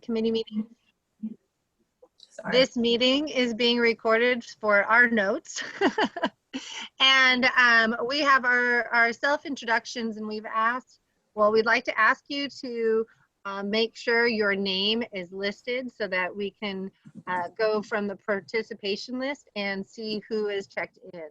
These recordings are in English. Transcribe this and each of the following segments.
committee meeting. Sorry. This meeting is being recorded for our notes. And we have our self-introductions, and we'd like to ask you to make sure your name is listed so that we can go from the participation list and see who is checked in.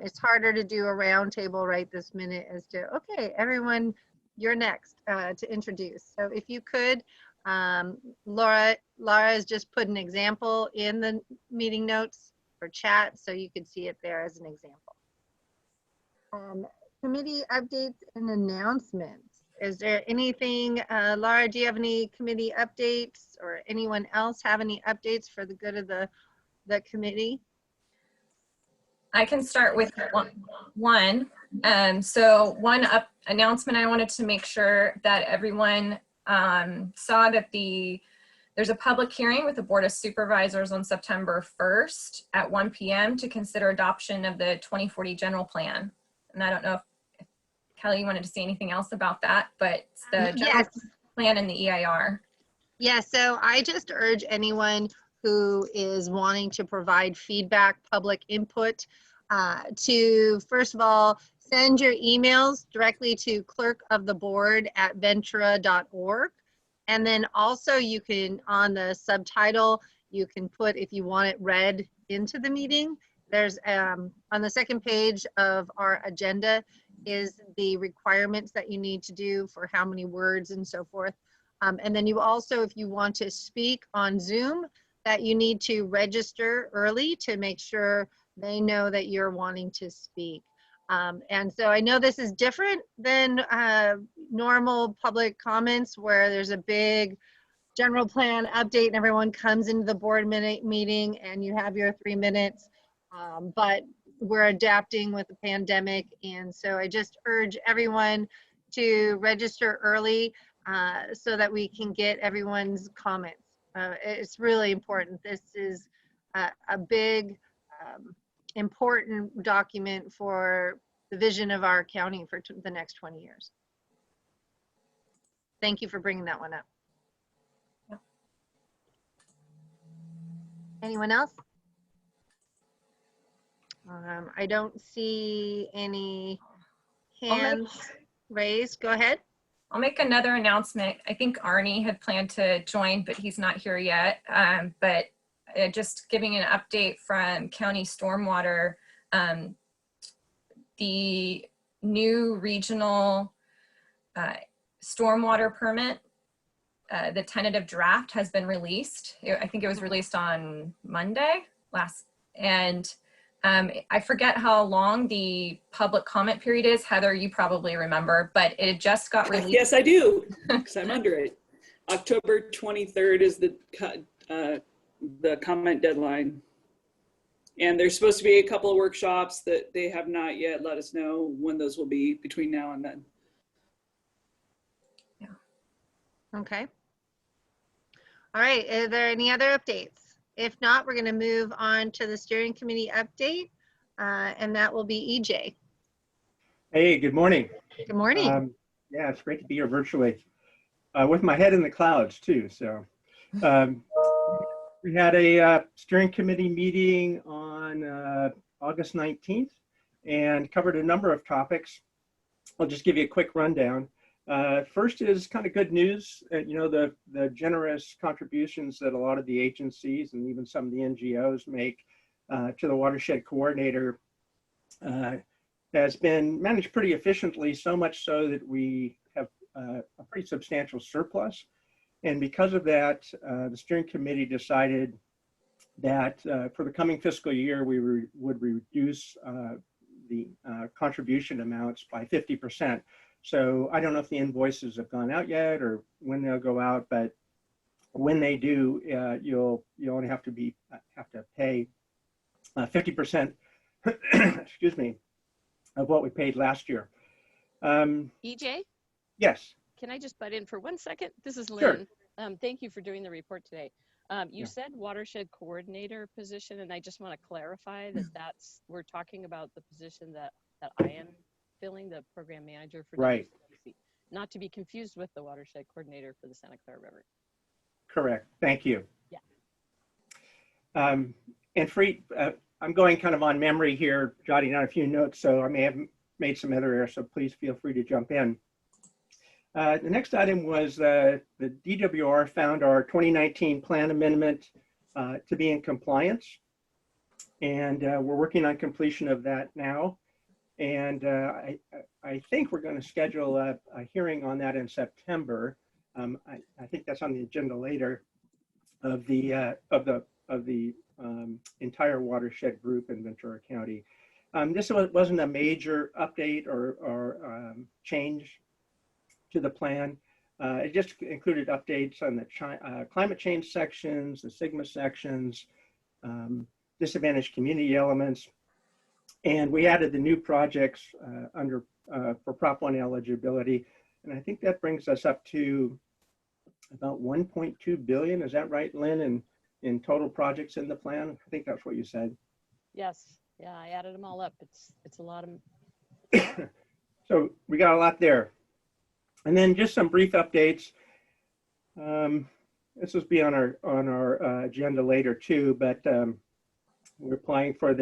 It's harder to do a round table right this minute as to, okay, everyone, you're next to introduce. So if you could, Laura has just put an example in the meeting notes for chat, so you could see it there as an example. Committee updates and announcements. Is there anything, Laura, do you have any committee updates, or anyone else have any updates for the good of the committee? I can start with one. So one announcement I wanted to make sure that everyone saw that there's a public hearing with the Board of Supervisors on September 1st at 1 p.m. to consider adoption of the 2040 general plan. And I don't know if Kelly, you wanted to say anything else about that, but it's the general plan and the EIR. Yeah, so I just urge anyone who is wanting to provide feedback, public input, to first of all, send your emails directly to clerkoftheboard@ventura.org. And then also you can, on the subtitle, you can put, if you want it read into the meeting, there's on the second page of our agenda is the requirements that you need to do for how many words and so forth. And then you also, if you want to speak on Zoom, that you need to register early to make sure they know that you're wanting to speak. And so I know this is different than normal public comments where there's a big general plan update and everyone comes into the board meeting and you have your 3 minutes. But we're adapting with the pandemic. And so I just urge everyone to register early so that we can get everyone's comments. It's really important. This is a big, important document for the vision of our county for the next 20 years. Thank you for bringing that one up. Yeah. Anyone else? I don't see any hands raised. Go ahead. I'll make another announcement. I think Arnie had planned to join, but he's not here yet. But just giving an update from County Stormwater, the new regional stormwater permit, the tentative draft has been released. I think it was released on Monday and I forget how long the public comment period is. Heather, you probably remember, but it just got released. Yes, I do, because I'm under it. October 23rd is the comment deadline. And there's supposed to be a couple of workshops that they have not yet let us know when those will be between now and then. Yeah. Okay. All right, are there any other updates? If not, we're going to move on to the steering committee update, and that will be EJ. Hey, good morning. Good morning. Yeah, it's great to be here virtually with my head in the clouds too. So we had a steering committee meeting on August 19th and covered a number of topics. I'll just give you a quick rundown. First is kind of good news. You know, the generous contributions that a lot of the agencies and even some of the NGOs make to the Watershed Coordinator has been managed pretty efficiently, so much so that we have a pretty substantial surplus. And because of that, the steering committee decided that for the coming fiscal year, we would reduce the contribution amounts by 50%. So I don't know if the invoices have gone out yet or when they'll go out, but when they do, you'll only have to pay 50%, excuse me, of what we paid last year. EJ? Yes. Can I just butt in for 1 second? This is Lynn. Sure. Thank you for doing the report today. You said watershed coordinator position, and I just want to clarify that we're talking about the position that I am filling, the program manager for right. WCDC, not to be confused with the watershed coordinator for the Santa Clara River. Correct. Thank you. Yeah. And free, I'm going kind of on memory here, jotting down a few notes, so I may have made some other errors, so please feel free to jump in. The next item was the DWR found our 2019 plan amendment to be in compliance. And we're working on completion of that now. And I think we're going to schedule a hearing on that in September. I think that's on the agenda later of the entire watershed group in Ventura County. This wasn't a major update or change to the plan. It just included updates on the climate change sections, the Sigma sections, disadvantaged community elements, and we added the new projects for Prop 1 eligibility. And I think that brings us up to about 1.2 billion. Is that right, Lynn, in total projects in the plan? I think that's what you said. Yes. Yeah, I added them all up. It's a lot of. So we got a lot there. And then just some brief updates. This will be on our agenda later too, but we're applying for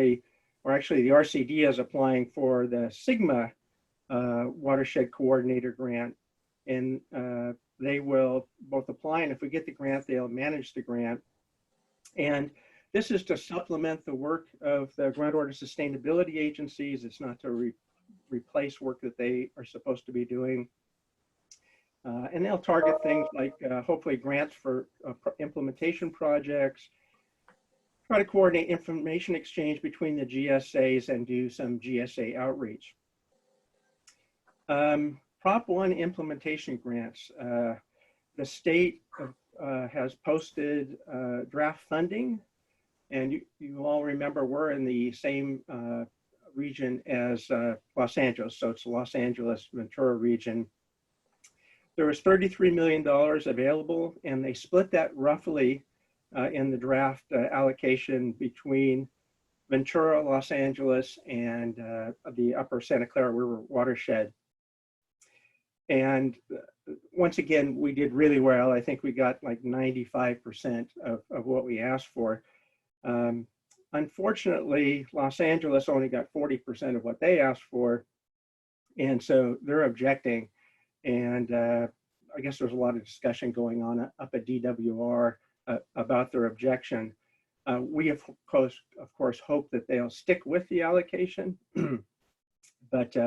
or actually the RCD is applying for the Sigma Watershed Coordinator Grant. And they will both apply, and if we get the grant, they'll manage the grant. And this is to supplement the work of the groundwater sustainability agencies. It's not to replace work that they are supposed to be doing. And they'll target things like hopefully grants for implementation projects, try to coordinate information exchange between the GSAs and do some GSA outreach. Prop 1 implementation grants. The state has posted draft funding, and you all remember we're in the same region as Los Angeles, so it's the Los Angeles Ventura region. There was $33 million available, and they split that roughly in the draft allocation between Ventura, Los Angeles, and the upper Santa Clara River watershed. And once again, we did really well. I think we got like 95% of what we asked for. Unfortunately, Los Angeles only got 40% of what they asked for. And so they're objecting. And I guess there's a lot of discussion going on up at DWR about their objection. We of course hope that they'll stick with the allocation, but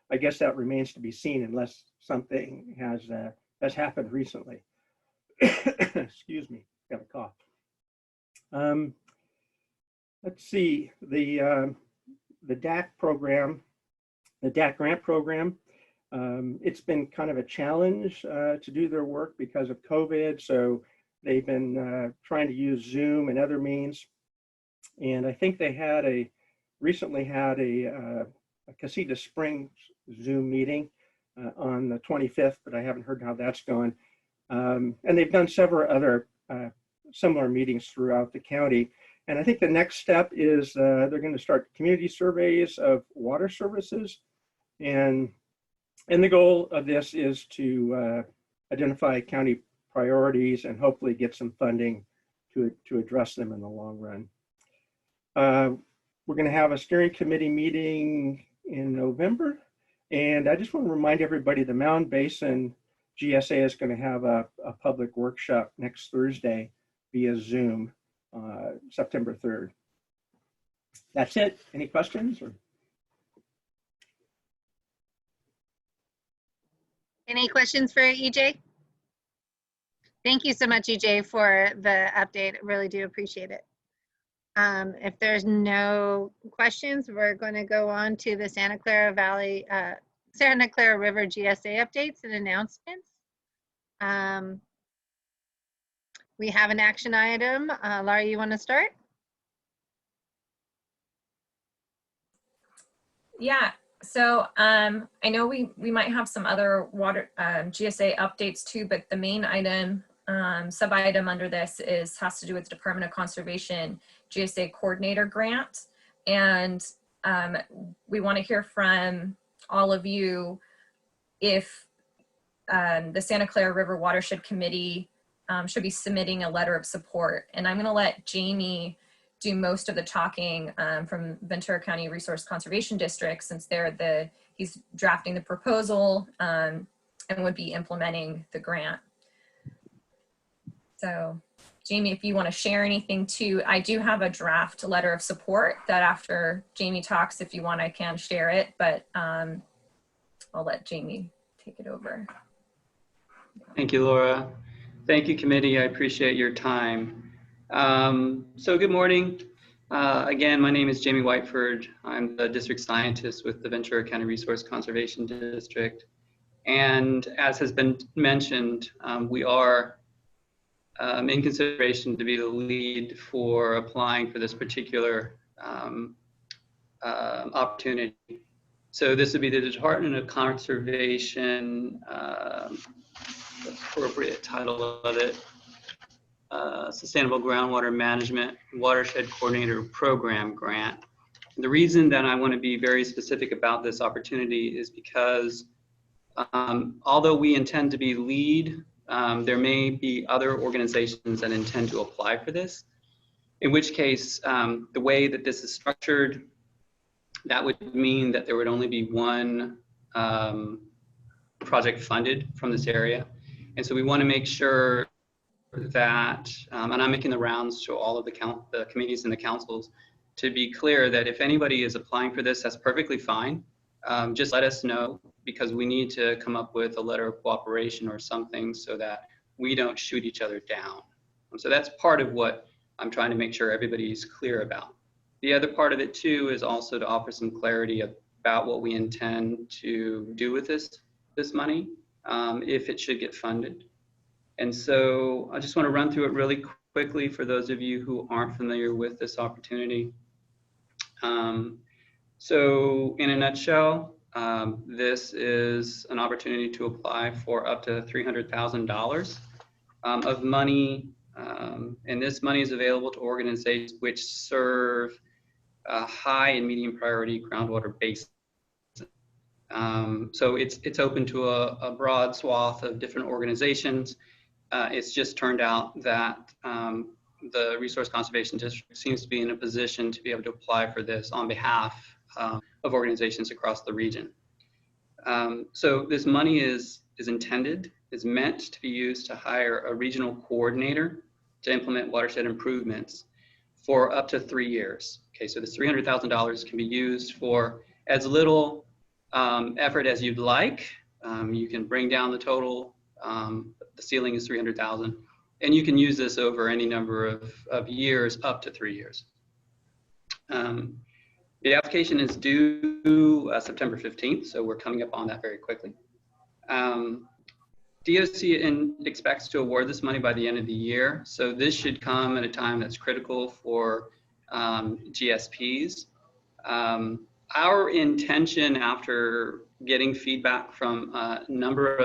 I guess that remains to be seen unless something has happened recently. Excuse me, got a cough. Let's see, the DAC program, the DAC grant program. It's been kind of a challenge to do their work because of COVID. So they've been trying to use Zoom and other means. And I think they recently had a Casita Springs Zoom meeting on the 25th, but I haven't heard how that's going. And they've done several other similar meetings throughout the county. And I think the next step is they're going to start community surveys of water services. And the goal of this is to identify county priorities and hopefully get some funding to address them in the long run. We're going to have a steering committee meeting in November. And I just want to remind everybody the Mound Basin GSA is going to have a public workshop next Thursday via Zoom, September 3rd. That's it. Any questions? Any questions for EJ? Thank you so much, EJ, for the update. I really do appreciate it. If there's no questions, we're going to go on to the Santa Clara River GSA updates and announcements. We have an action item. Laura, you want to start? Yeah, so I know we might have some other water GSA updates too, but the main item, sub item under this has to do with the Department of Conservation GSA Coordinator Grant. And we want to hear from all of you if the Santa Clara River Watershed Committee should be submitting a letter of support. And I'm going to let Jamie do most of the talking from Ventura County Resource Conservation District, since he's drafting the proposal and would be implementing the grant. So Jamie, if you want to share anything too, I do have a draft letter of support that after Jamie talks, if you want, I can share it, but I'll let Jamie take it over. Thank you, Laura. Thank you, committee. I appreciate your time. So good morning. Again, my name is Jamie Whiteford. I'm the district scientist with the Ventura County Resource Conservation District. And as has been mentioned, we are in consideration to be the lead for applying for this particular opportunity. So this would be the Department of Conservation, the appropriate title of it, Sustainable Groundwater Management Watershed Coordinator Program Grant. The reason that I want to be very specific about this opportunity is because although we intend to be lead, there may be other organizations that intend to apply for this, in which case the way that this is structured, that would mean that there would only be one project funded from this area. And so we want to make sure that, and I'm making the rounds to all of the committees and the councils to be clear that if anybody is applying for this, that's perfectly fine. Just let us know, because we need to come up with a letter of cooperation or something so that we don't shoot each other down. So that's part of what I'm trying to make sure everybody's clear about. The other part of it too is also to offer some clarity about what we intend to do with this money, if it should get funded. And so I just want to run through it really quickly for those of you who aren't familiar with this opportunity. So in a nutshell, this is an opportunity to apply for up to $300,000 of money. And this money is available to organizations which serve high and medium priority groundwater basins. So it's open to a broad swath of different organizations. It's just turned out that the Resource Conservation District seems to be in a position to be able to apply for this on behalf of organizations across the region. So this money is meant to be used to hire a regional coordinator to implement watershed improvements for up to 3 years. Okay, so this $300,000 can be used for as little effort as you'd like. You can bring down the total. The ceiling is $300,000, and you can use this over any number of years, up to 3 years. The application is due September 15th, so we're coming up on that very quickly. DOC expects to award this money by the end of the year, so this should come at a time that's critical for GSPs. Our intention, after getting feedback from a number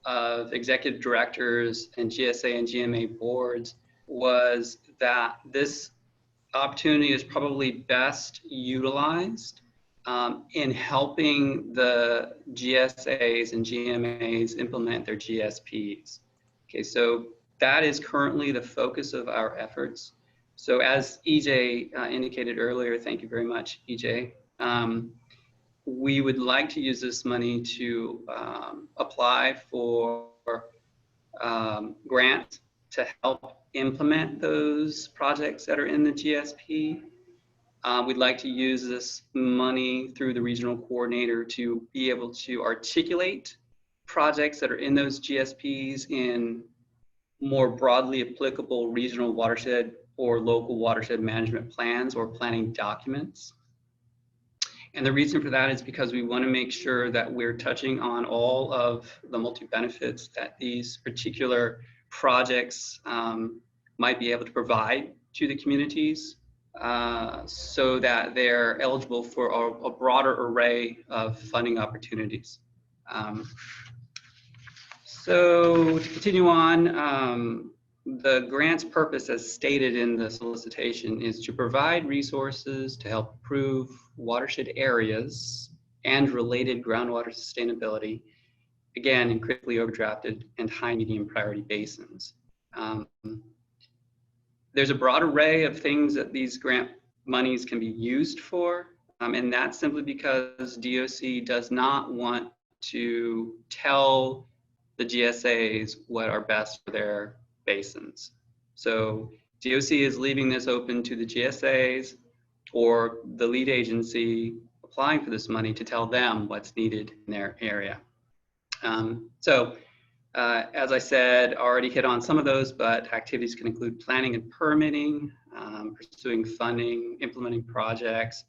of executive directors and GSA and GMA boards, was that this opportunity is probably best utilized in helping the GSAs and GMAs implement their GSPs. Okay, so that is currently the focus of our efforts. So as EJ indicated earlier, thank you very much, EJ. We would like to use this money to apply for grants to help implement those projects that are in the GSP. We'd like to use this money through the regional coordinator to be able to articulate projects that are in those GSPs in more broadly applicable regional watershed or local watershed management plans or planning documents. And the reason for that is because we want to make sure that we're touching on all of the multi-benefits that these particular projects might be able to provide to the communities, so that they're eligible for a broader array of funding opportunities. So to continue on, the grant's purpose, as stated in the solicitation, is to provide resources to help improve watershed areas and related groundwater sustainability, again, in critically overdrafted and high medium priority basins. There's a broad array of things that these grant monies can be used for, and that's simply because DOC does not want to tell the GSAs what are best for their basins. So DOC is leaving this open to the GSAs or the lead agency applying for this money to tell them what's needed in their area. As I said, already hit on some of those, but activities can include planning and permitting, pursuing funding, implementing projects,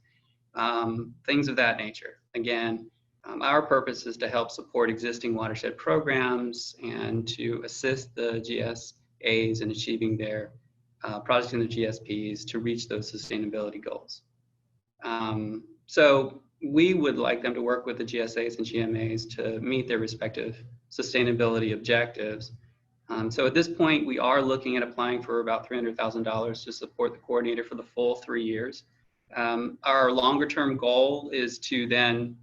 things of that nature. Again, our purpose is to help support existing watershed programs and to assist the GSAs in achieving their projects and the GSPs to reach those sustainability goals. So we would like them to work with the GSAs and GMAs to meet their respective sustainability objectives. So at this point, we are looking at applying for about $300,000 to support the coordinator for the full 3 years. Our longer term goal is to then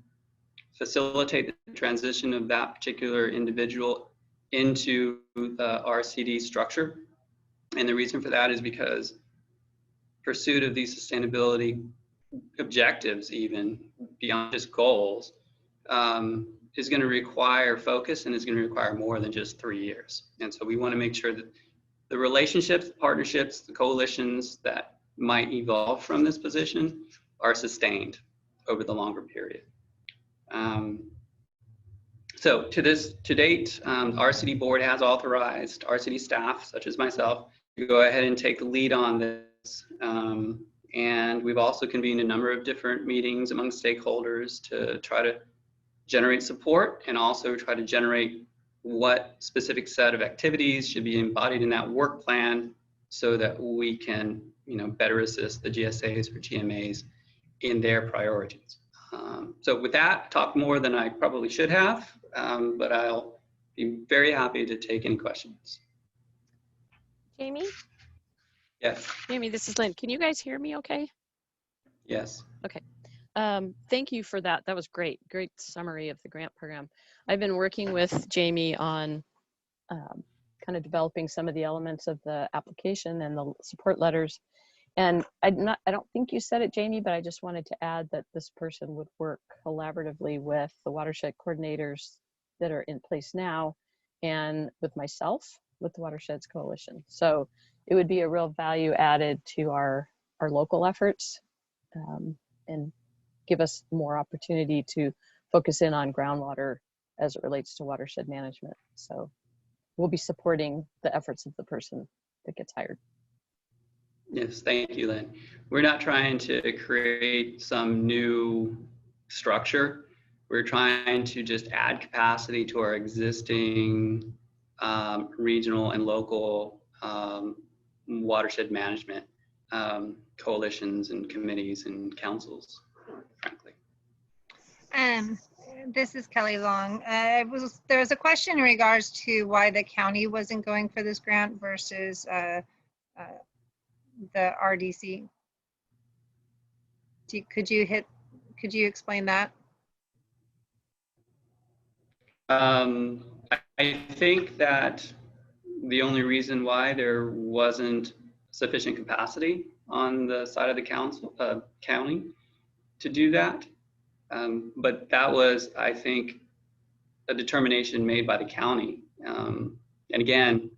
facilitate the transition of that particular individual into the RCD structure. And the reason for that is because pursuit of these sustainability objectives, even beyond just goals, is going to require focus and is going to require more than just 3 years. And so we want to make sure that the relationships, the partnerships, the coalitions that might evolve from this position are sustained over the longer period. So to date, the RCD board has authorized RCD staff, such as myself, to go ahead and take the lead on this. And we've also convened a number of different meetings among stakeholders to try to generate support and also try to generate what specific set of activities should be embodied in that work plan so that we can, better assist the GSAs or GMAs in their priorities. So with that, talk more than I probably should have, but I'll be very happy to take any questions. Jamie? Yes. Jamie, this is Lynn. Can you guys hear me okay? Yes. Okay. Thank you for that. That was great. Great summary of the grant program. I've been working with Jamie on kind of developing some of the elements of the application and the support letters. And I don't think you said it, Jamie, but I just wanted to add that this person would work collaboratively with the watershed coordinators that are in place now and with myself, with the Watersheds Coalition. So it would be a real value added to our local efforts and give us more opportunity to focus in on groundwater as it relates to watershed management. So we'll be supporting the efforts of the person that gets hired. Yes, thank you, Lynn. We're not trying to create some new structure. We're trying to just add capacity to our existing regional and local watershed management coalitions and committees and councils, frankly. This is Kelly Long. There was a question in regards to why the county wasn't going for this grant versus the RDC. Could you explain that? I think that the only reason why there wasn't sufficient capacity on the side of the county to do that, but that was, I think, a determination made by the county. And again,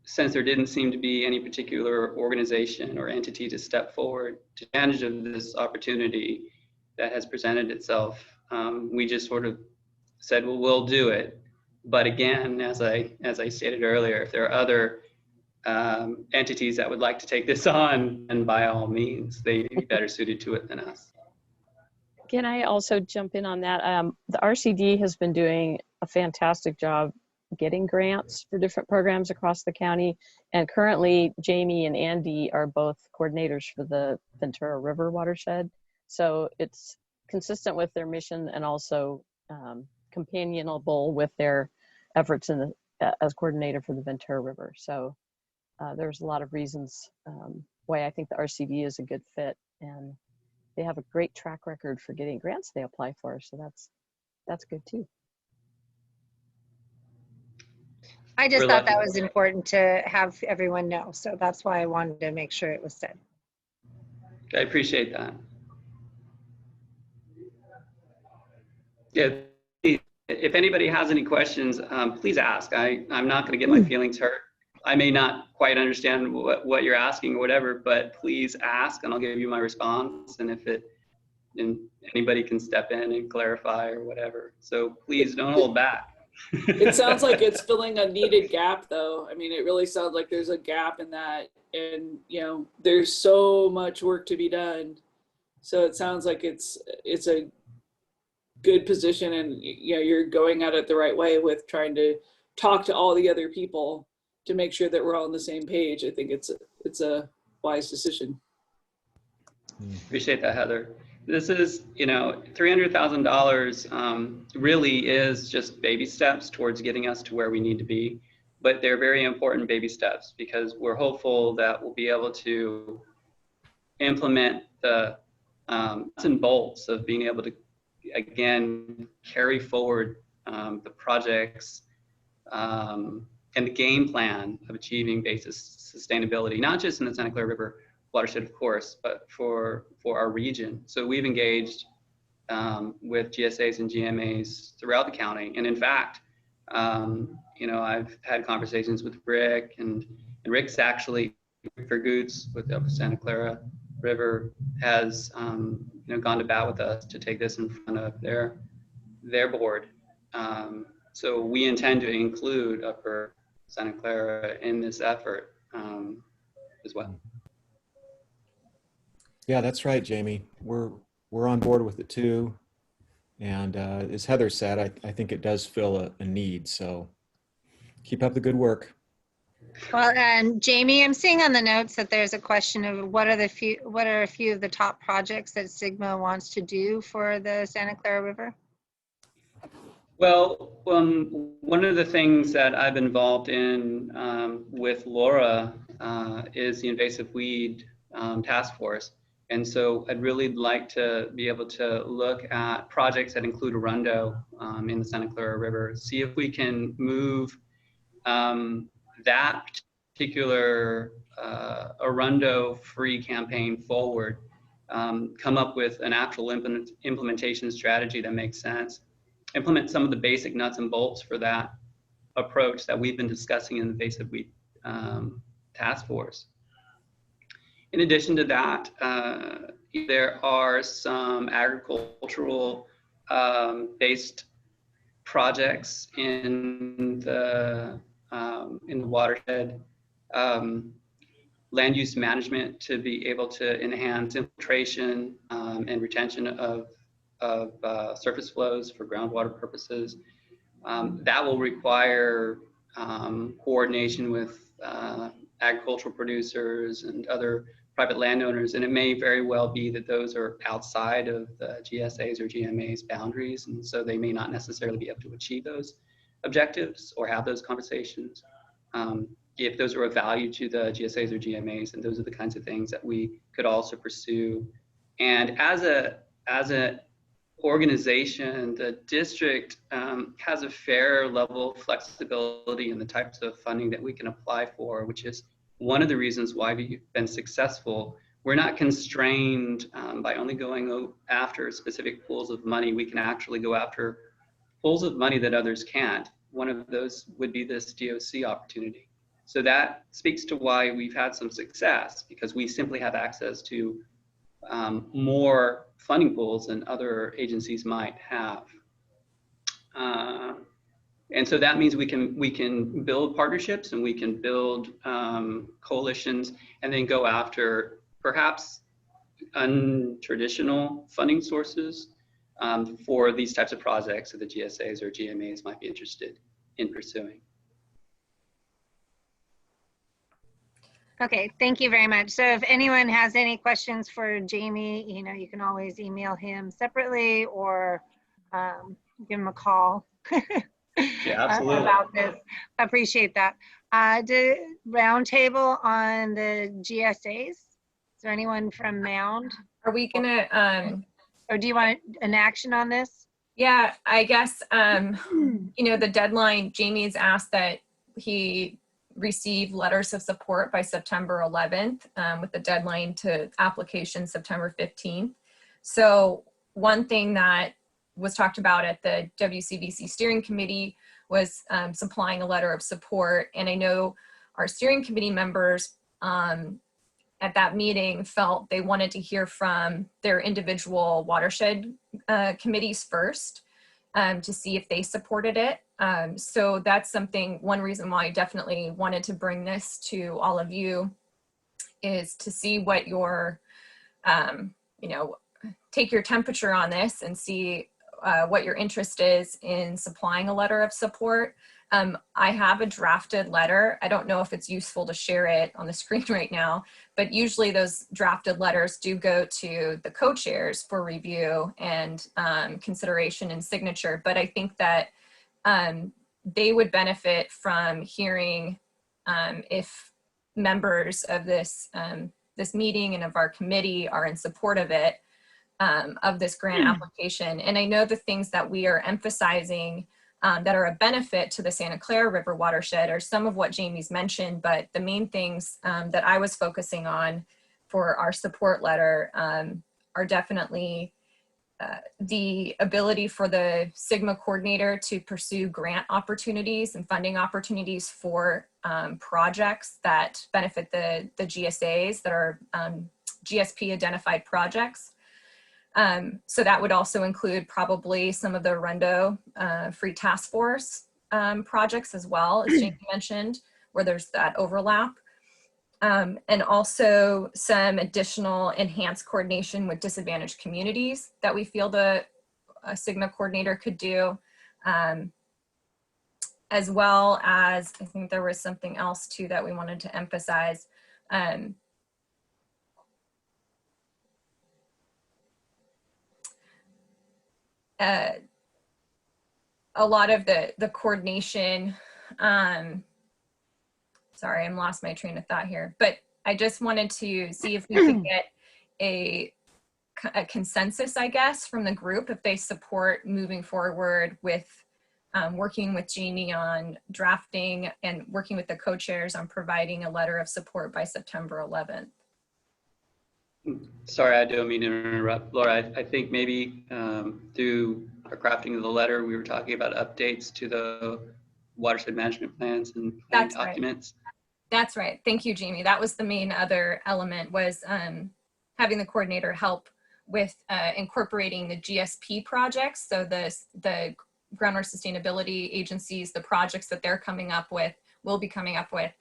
since there didn't seem to be any particular organization or entity to step forward to take advantage of this opportunity that has presented itself, we just sort of said, well, we'll do it. But again, as I stated earlier, if there are other entities that would like to take this on, and by all means, they'd be better suited to it than us. Can I also jump in on that? The RCD has been doing a fantastic job getting grants for different programs across the county. And currently, Jamie and Andy are both coordinators for the Ventura River watershed. So it's consistent with their mission and also companionable with their efforts as coordinator for the Ventura River. So there's a lot of reasons why I think the RCD is a good fit, and they have a great track record for getting grants they apply for. So that's good too. I just We're thought that lucky. was important to have everyone know. So that's why I wanted to make sure it was said. I appreciate that. Yeah, if anybody has any questions, please ask. I'm not going to get my feelings hurt. I may not quite understand what you're asking or whatever, but please ask and I'll give you my response. And and anybody can step in and clarify or whatever. So please don't hold back. It sounds like it's filling a needed gap, though. I mean, it really sounds like there's a gap in that, and there's so much work to be done. So it sounds like it's a good position, and you're going at it the right way with trying to talk to all the other people to make sure that we're all on the same page. I think it's a wise decision. Appreciate that, Heather. This is, $300,000 really is just baby steps towards getting us to where we need to be. But they're very important baby steps because we're hopeful that we'll be able to implement the nuts and bolts of being able to, again, carry forward the projects and the game plan of achieving basis sustainability, not just in the Santa Clara River watershed, of course, but for our region. So we've engaged with GSAs and GMAs throughout the county. And in fact, I've had conversations with Rick, and Rick's actually, for Goots with the Santa Clara River, has gone to bat with us to take this in front of their board. So we intend to include Upper Santa Clara in this effort as well. Yeah, that's right, Jamie. We're on board with it too. And as Heather said, I think it does fill a need. So keep up the good work. Well, and Jamie, I'm seeing on the notes that there's a question of what are a few of the top projects that Sigma wants to do for the Santa Clara River? Well, one of the things that I've been involved in with Laura is the invasive weed task force. And so I'd really like to be able to look at projects that include Arundo in the Santa Clara River, see if we can move that particular Arundo-free campaign forward, come up with an actual implementation strategy that makes sense, implement some of the basic nuts and bolts for that approach that we've been discussing in the invasive weed task force. In addition to that, there are some agricultural based projects in the watershed, land use management to be able to enhance infiltration and retention of surface flows for groundwater purposes. That will require coordination with agricultural producers and other private landowners, and it may very well be that those are outside of the GSAs or GMAs boundaries, and so they may not necessarily be able to achieve those objectives or have those conversations. If those are of value to the GSAs or GMAs, and those are the kinds of things that we could also pursue. And as an organization, the district has a fair level of flexibility in the types of funding that we can apply for, which is one of the reasons why we've been successful. We're not constrained by only going after specific pools of money. We can actually go after pools of money that others can't. One of those would be this DOC opportunity. So that speaks to why we've had some success, because we simply have access to more funding pools than other agencies might have. And so that means we can build partnerships and we can build coalitions and then go after perhaps untraditional funding sources for these types of projects that the GSAs or GMAs might be interested in pursuing. Okay, thank you very much. So if anyone has any questions for Jamie, you can always email him separately or give him a call. Yeah, absolutely. About this. Appreciate that. The roundtable on the GSAs. Is there anyone from Mound? Are we gonna, Or do you want an action on this? yeah, I guess, the deadline, Jamie's asked that he receive letters of support by September 11th, with the deadline to application September 15th. So one thing that was talked about at the WCBC steering committee was supplying a letter of support. And I know our steering committee members at that meeting felt they wanted to hear from their individual watershed committees first, to see if they supported it. So that's something, one reason why I definitely wanted to bring this to all of you is to see what your, take your temperature on this and see what your interest is in supplying a letter of support. I have a drafted letter. I don't know if it's useful to share it on the screen right now, but usually those drafted letters do go to the co-chairs for review and consideration and signature. But I think that they would benefit from hearing if members of this this meeting and of our committee are in support of it, of this grant application. And I know the things that we are emphasizing that are a benefit to the Santa Clara River watershed are some of what Jamie's mentioned, but the main things that I was focusing on for our support letter are definitely the ability for the Sigma coordinator to pursue grant opportunities and funding opportunities for projects that benefit the GSAs that are GSP identified projects. So that would also include probably some of the Arundel Free Task Force projects as well, as Jamie mentioned, where there's that overlap. And also some additional enhanced coordination with disadvantaged communities that we feel the Sigma coordinator could do. As well as, I think there was something else too that we wanted to emphasize. A lot of the coordination, sorry, I'm lost my train of thought here, but I just wanted to see if we could get a consensus, I guess, from the group if they support moving forward with working with Jamie on drafting and working with the co-chairs on providing a letter of support by September 11th. Sorry, I don't mean to interrupt. Laura, I think maybe through our crafting of the letter, we were talking about updates to the watershed management plans and planning documents. Right. That's right. Thank you, Jamie. That was the main other element, was having the coordinator help with incorporating the GSP projects. So the groundwater sustainability agencies, the projects that they're coming up with, will be coming up with,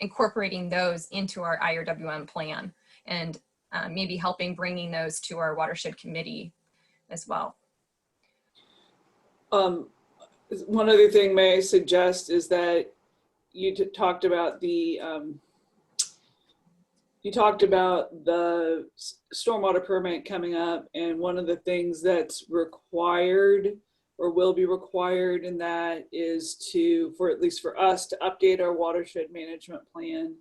incorporating those into our IRWM plan, and maybe helping bringing those to our watershed committee as well. One other thing may I suggest is that you talked about the stormwater permit coming up, and one of the things that's required or will be required in that is for at least for us to update our watershed management plan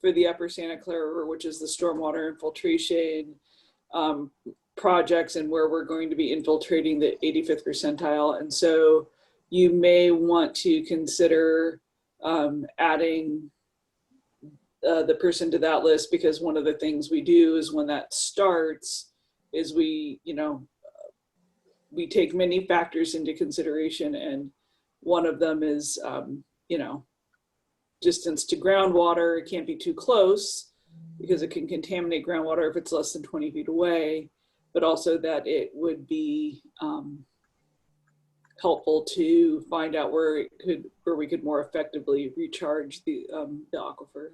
for the upper Santa Clara River, which is the stormwater infiltration projects, and where we're going to be infiltrating the 85th percentile. And so you may want to consider adding the person to that list, because one of the things we do is when that starts is we take many factors into consideration, and one of them is distance to groundwater. It can't be too close because it can contaminate groundwater if it's less than 20 feet away, but also that it would be helpful to find out where we could more effectively recharge the aquifer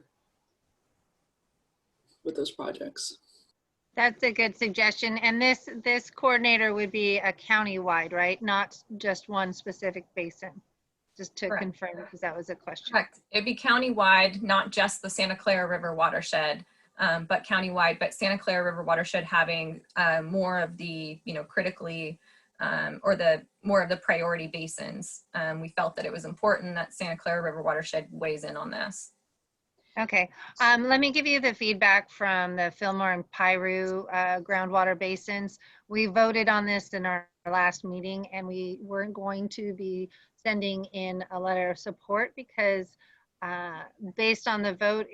with those projects. That's a good suggestion. And this coordinator would be a county-wide, right? Not just one specific basin. Just to Correct. confirm, because that was a question. Correct. It'd be county-wide, not just the Santa Clara River watershed, but county-wide, but Santa Clara River watershed having more of the, critically, or more of the priority basins. We felt that it was important that Santa Clara River watershed weighs in on this. Okay, let me give you the feedback from the Fillmore and Piru groundwater basins. We voted on this in our last meeting, and we weren't going to be sending in a letter of support because based on the vote,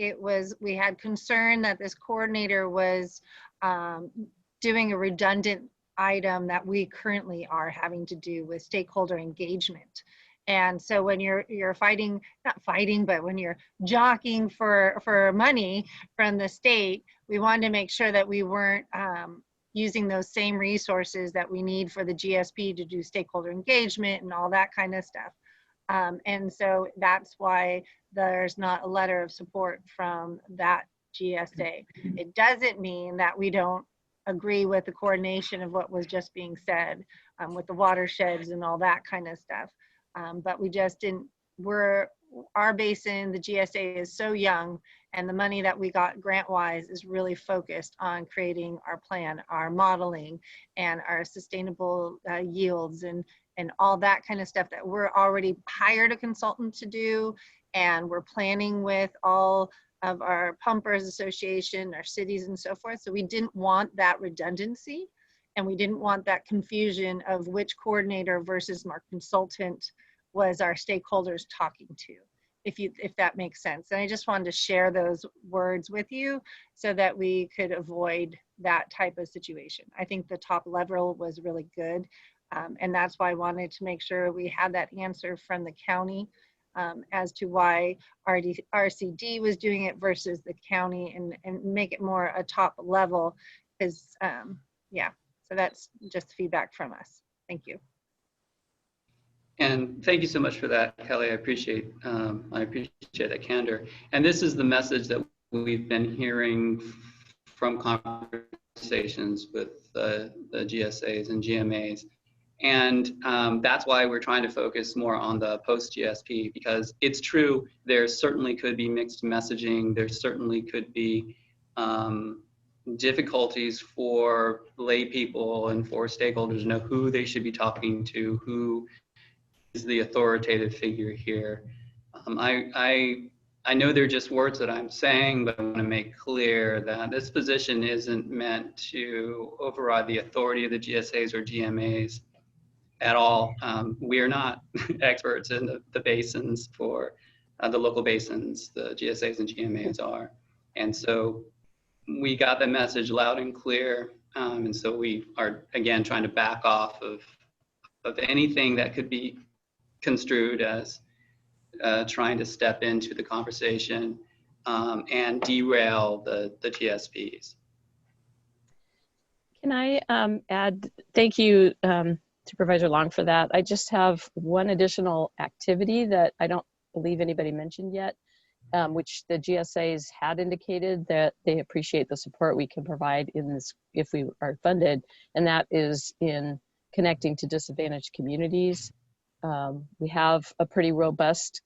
we had concern that this coordinator was doing a redundant item that we currently are having to do with stakeholder engagement. And so when you're fighting, not fighting, but when you're jockeying for money from the state, we wanted to make sure that we weren't using those same resources that we need for the GSP to do stakeholder engagement and all that kind of stuff. And so that's why there's not a letter of support from that GSA. It doesn't mean that we don't agree with the coordination of what was just being said with the watersheds and all that kind of stuff. But we just didn't, our basin, the GSA is so young, and the money that we got grant-wise is really focused on creating our plan, our modeling, and our sustainable yields and all that kind of stuff that we're already hired a consultant to do, and we're planning with all of our pumpers association, our cities and so forth. So we didn't want that redundancy, and we didn't want that confusion of which coordinator versus our consultant was our stakeholders talking to, if that makes sense. And I just wanted to share those words with you so that we could avoid that type of situation. I think the top level was really good. And that's why I wanted to make sure we had that answer from the county as to why RCD was doing it versus the county, and make it more a top level, because yeah, so that's just feedback from us. Thank you. And thank you so much for that, Kelly. I appreciate that candor. And this is the message that we've been hearing from conversations with the GSAs and GMAs. And that's why we're trying to focus more on the post-GSP, because it's true, there certainly could be mixed messaging. There certainly could be difficulties for lay people and for stakeholders to know who they should be talking to, who is the authoritative figure here. I know they're just words that I'm saying, but I want to make clear that this position isn't meant to override the authority of the GSAs or GMAs at all. We are not experts in the basins for the local basins, the GSAs and GMAs are. And so we got the message loud and clear. And so we are, again, trying to back off of anything that could be construed as trying to step into the conversation and derail the GSPs. Can I add, thank you, Supervisor Long, for that. I just have one additional activity that I don't believe anybody mentioned yet, which the GSAs had indicated that they appreciate the support we can provide in this if we are funded, and that is in connecting to disadvantaged communities. We have a pretty robust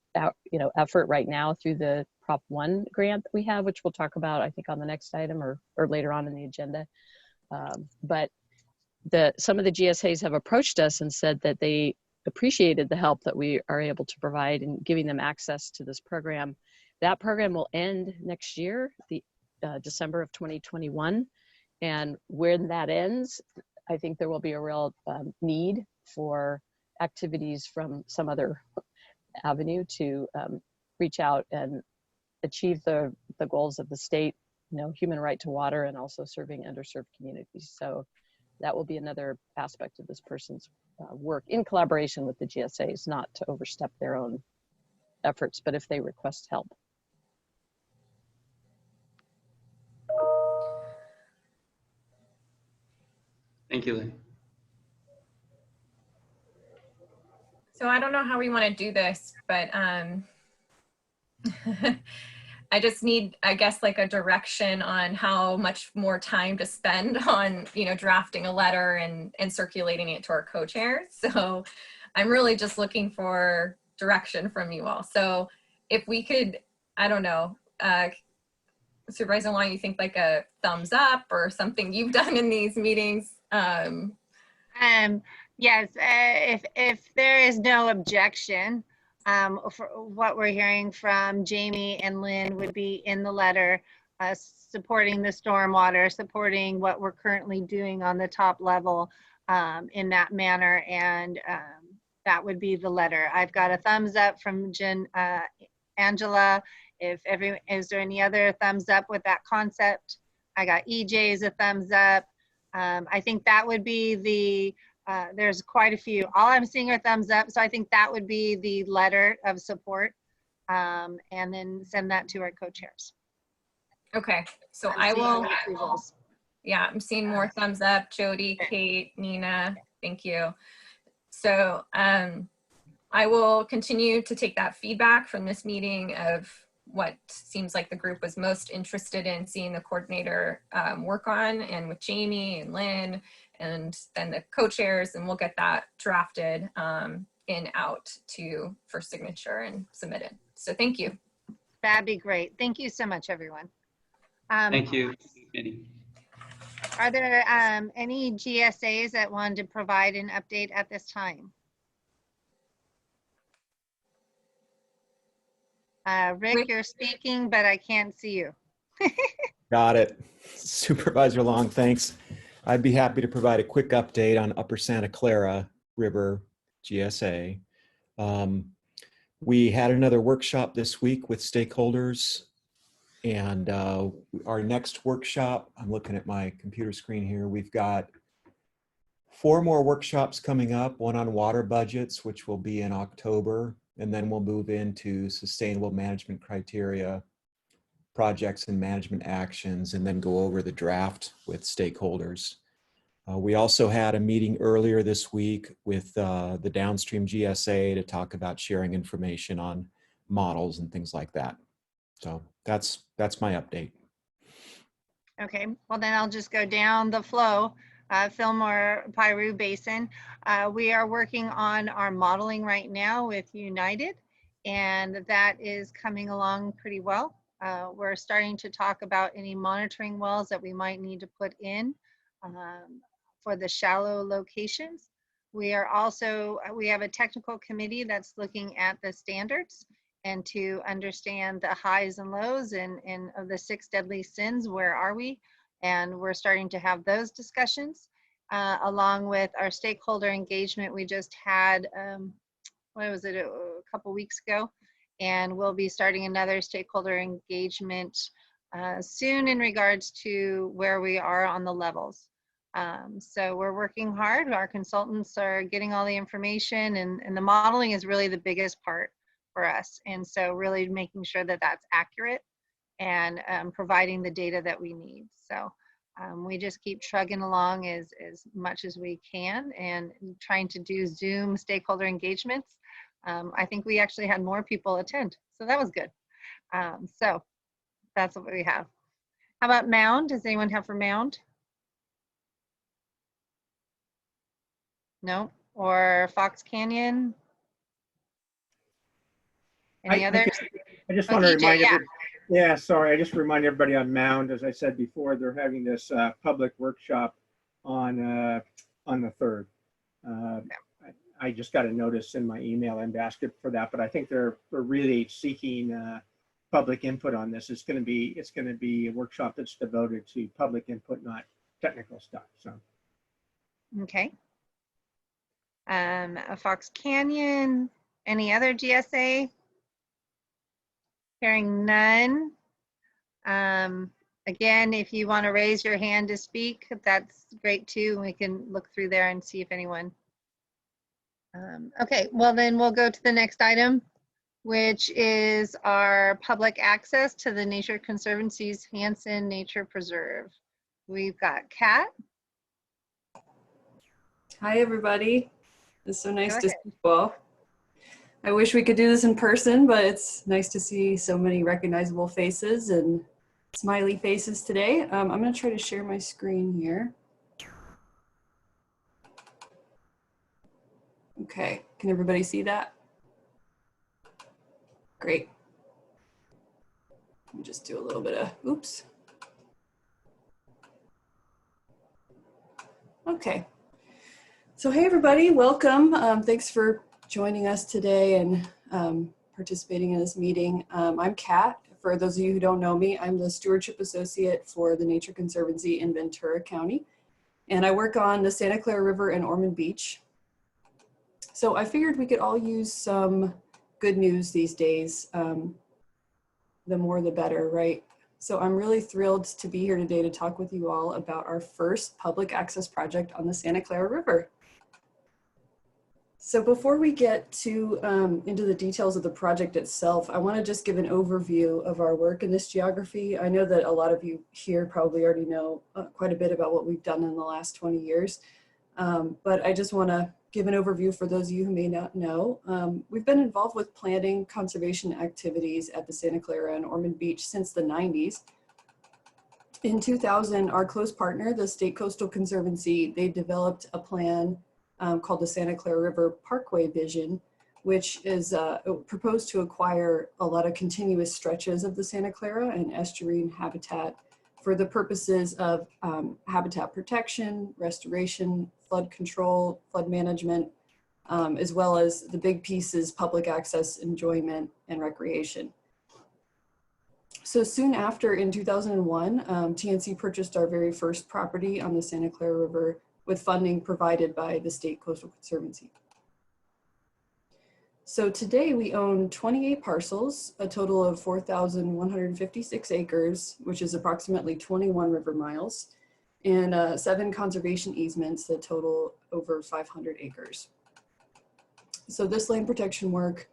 effort right now through the Prop 1 grant that we have, which we'll talk about, I think, on the next item or later on in the agenda. But some of the GSAs have approached us and said that they appreciated the help that we are able to provide in giving them access to this program. That program will end next year, December of 2021. And when that ends, I think there will be a real need for activities from some other avenue to reach out and achieve the goals of the state, human right to water, and also serving underserved communities. So that will be another aspect of this person's work in collaboration with the GSAs, not to overstep their own efforts, but if they request help. Thank you, Lee. So I don't know how we want to do this, but I just need, I guess, like a direction on how much more time to spend on, drafting a letter and circulating it to our co-chairs. So I'm really just looking for direction from you all. So if we could, I don't know, Supervisor Long, you think like a thumbs up or something you've done in these meetings? Yes, if there is no objection, for what we're hearing from Jamie and Lynn would be in the letter, supporting the stormwater, supporting what we're currently doing on the top level in that manner, and that would be the letter. I've got a thumbs up from Jen Angela. Is there any other thumbs up with that concept? I got EJ's a thumbs up. I think that would be there's quite a few. All I'm seeing are thumbs up. So I think that would be the letter of support. And then send that to our co-chairs. Okay, so I'm I seeing will, approvals. yeah, I'm seeing more thumbs up. Jody, Kate, Nina, thank you. So I will continue to take that feedback from this meeting of what seems like the group was most interested in seeing the coordinator work on, and with Jamie and Lynn and then the co-chairs, and we'll get that drafted in out for signature and submitted. So thank you. That'd be great. Thank you so much, everyone. Thank you, Katie. Are there any GSAs that wanted to provide an update at this time? Rick, you're speaking, but I can't see you. Got it. Supervisor Long, thanks. I'd be happy to provide a quick update on Upper Santa Clara River GSA. We had another workshop this week with stakeholders, and our next workshop, I'm looking at my computer screen here, we've got 4 more workshops coming up, one on water budgets, which will be in October, and then we'll move into sustainable management criteria, projects and management actions, and then go over the draft with stakeholders. We also had a meeting earlier this week with the downstream GSA to talk about sharing information on models and things like that. So that's my update. Okay, well then I'll just go down the flow. Fillmore Piru Basin. We are working on our modeling right now with United, and that is coming along pretty well. We're starting to talk about any monitoring wells that we might need to put in for the shallow locations. We have a technical committee that's looking at the standards and to understand the highs and lows and of the 6 deadly sins, where are we? And we're starting to have those discussions along with our stakeholder engagement. We just had, what was it, a couple weeks ago, and we'll be starting another stakeholder engagement soon in regards to where we are on the levels. So we're working hard. Our consultants are getting all the information, and the modeling is really the biggest part for us. And so really making sure that that's accurate and providing the data that we need. So we just keep trugging along as much as we can and trying to do Zoom stakeholder engagements. I think we actually had more people attend, so that was good. So that's what we have. How about Mound? Does anyone have for Mound? No? Or Fox Canyon? Any other? I just Oh, want to EJ, remind yeah. everybody. Yeah, sorry. I just remind everybody on Mound, as I said before, they're having this public workshop on the 3rd. I just got a notice in my email and asked for that, but I think they're really seeking public input on this. It's going to be a workshop that's devoted to public input, not technical stuff. So. Okay. Fox Canyon. Any other GSA? Hearing none. Again, if you want to raise your hand to speak, that's great too. We can look through there and see if anyone. Okay, well then we'll go to the next item, which is our public access to the Nature Conservancy's Hansen Nature Preserve. We've got Kat. Hi, everybody. It's so nice Go to see ahead. you all. I wish we could do this in person, but it's nice to see so many recognizable faces and smiley faces today. I'm going to try to share my screen here. Okay, can everybody see that? Great. Let me just do a little bit of, oops. Okay. So hey everybody, welcome. Thanks for joining us today and participating in this meeting. I'm Kat. For those of you who don't know me, I'm the Stewardship Associate for the Nature Conservancy in Ventura County. And I work on the Santa Clara River and Ormond Beach. So I figured we could all use some good news these days. the more the better, right? So I'm really thrilled to be here today to talk with you all about our first public access project on the Santa Clara River. So before we get to into the details of the project itself, I want to just give an overview of our work in this geography. I know that a lot of you here probably already know quite a bit about what we've done in the last 20 years, but I just want to give an overview for those of you who may not know. We've been involved with planning conservation activities at the Santa Clara and Ormond Beach since the 90s. In 2000, our close partner, the State Coastal Conservancy, they developed a plan called the Santa Clara River Parkway Vision, which is proposed to acquire a lot of continuous stretches of the Santa Clara and estuarine habitat for the purposes of habitat protection, restoration, flood control, flood management, as well as the big pieces, public access, enjoyment, and recreation. So soon after, in 2001, TNC purchased our very first property on the Santa Clara River with funding provided by the State Coastal Conservancy. So today we own 28 parcels, a total of 4,156 acres, which is approximately 21 river miles, and 7 conservation easements that total over 500 acres. So this land protection work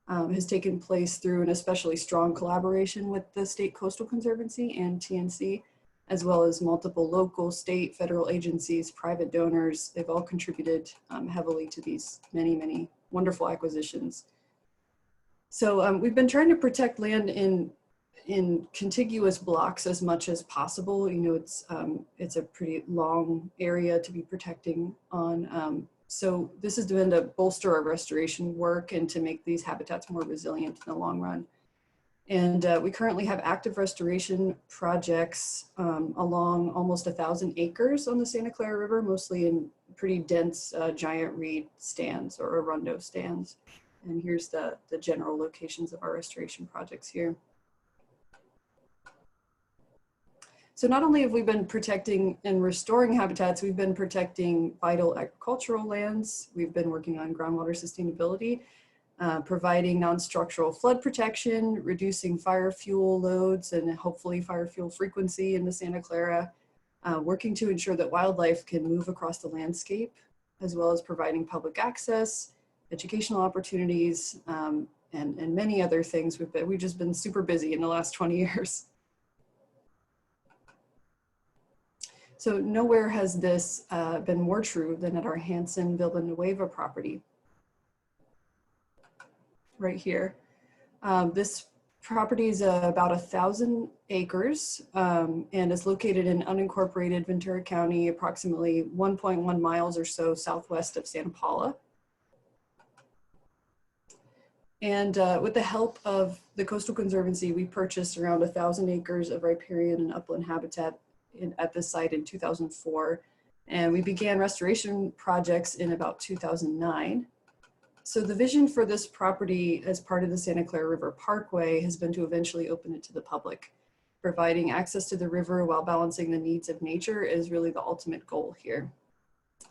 has taken place through an especially strong collaboration with the State Coastal Conservancy and TNC, as well as multiple local, state, federal agencies, private donors. They've all contributed heavily to these many, many wonderful acquisitions. So we've been trying to protect land in contiguous blocks as much as possible. You know, it's a pretty long area to be protecting on. So this is designed to bolster our restoration work and to make these habitats more resilient in the long run. And we currently have active restoration projects along almost 1,000 acres on the Santa Clara River, mostly in pretty dense giant reed stands or arundo stands. And here's the general locations of our restoration projects here. So not only have we been protecting and restoring habitats, we've been protecting vital agricultural lands. We've been working on groundwater sustainability, providing non-structural flood protection, reducing fire fuel loads and hopefully fire fuel frequency in the Santa Clara, working to ensure that wildlife can move across the landscape, as well as providing public access, educational opportunities, and many other things. We've just been super busy in the last 20 years. So nowhere has this been more true than at our Hanson Villanueva property. Right here. This property is about 1,000 acres and is located in unincorporated Ventura County, approximately 1.1 miles or so southwest of Santa Paula. And with the help of the Coastal Conservancy, we purchased around 1,000 acres of riparian and upland habitat at this site in 2004. And we began restoration projects in about 2009. So the vision for this property as part of the Santa Clara River Parkway has been to eventually open it to the public. Providing access to the river while balancing the needs of nature is really the ultimate goal here.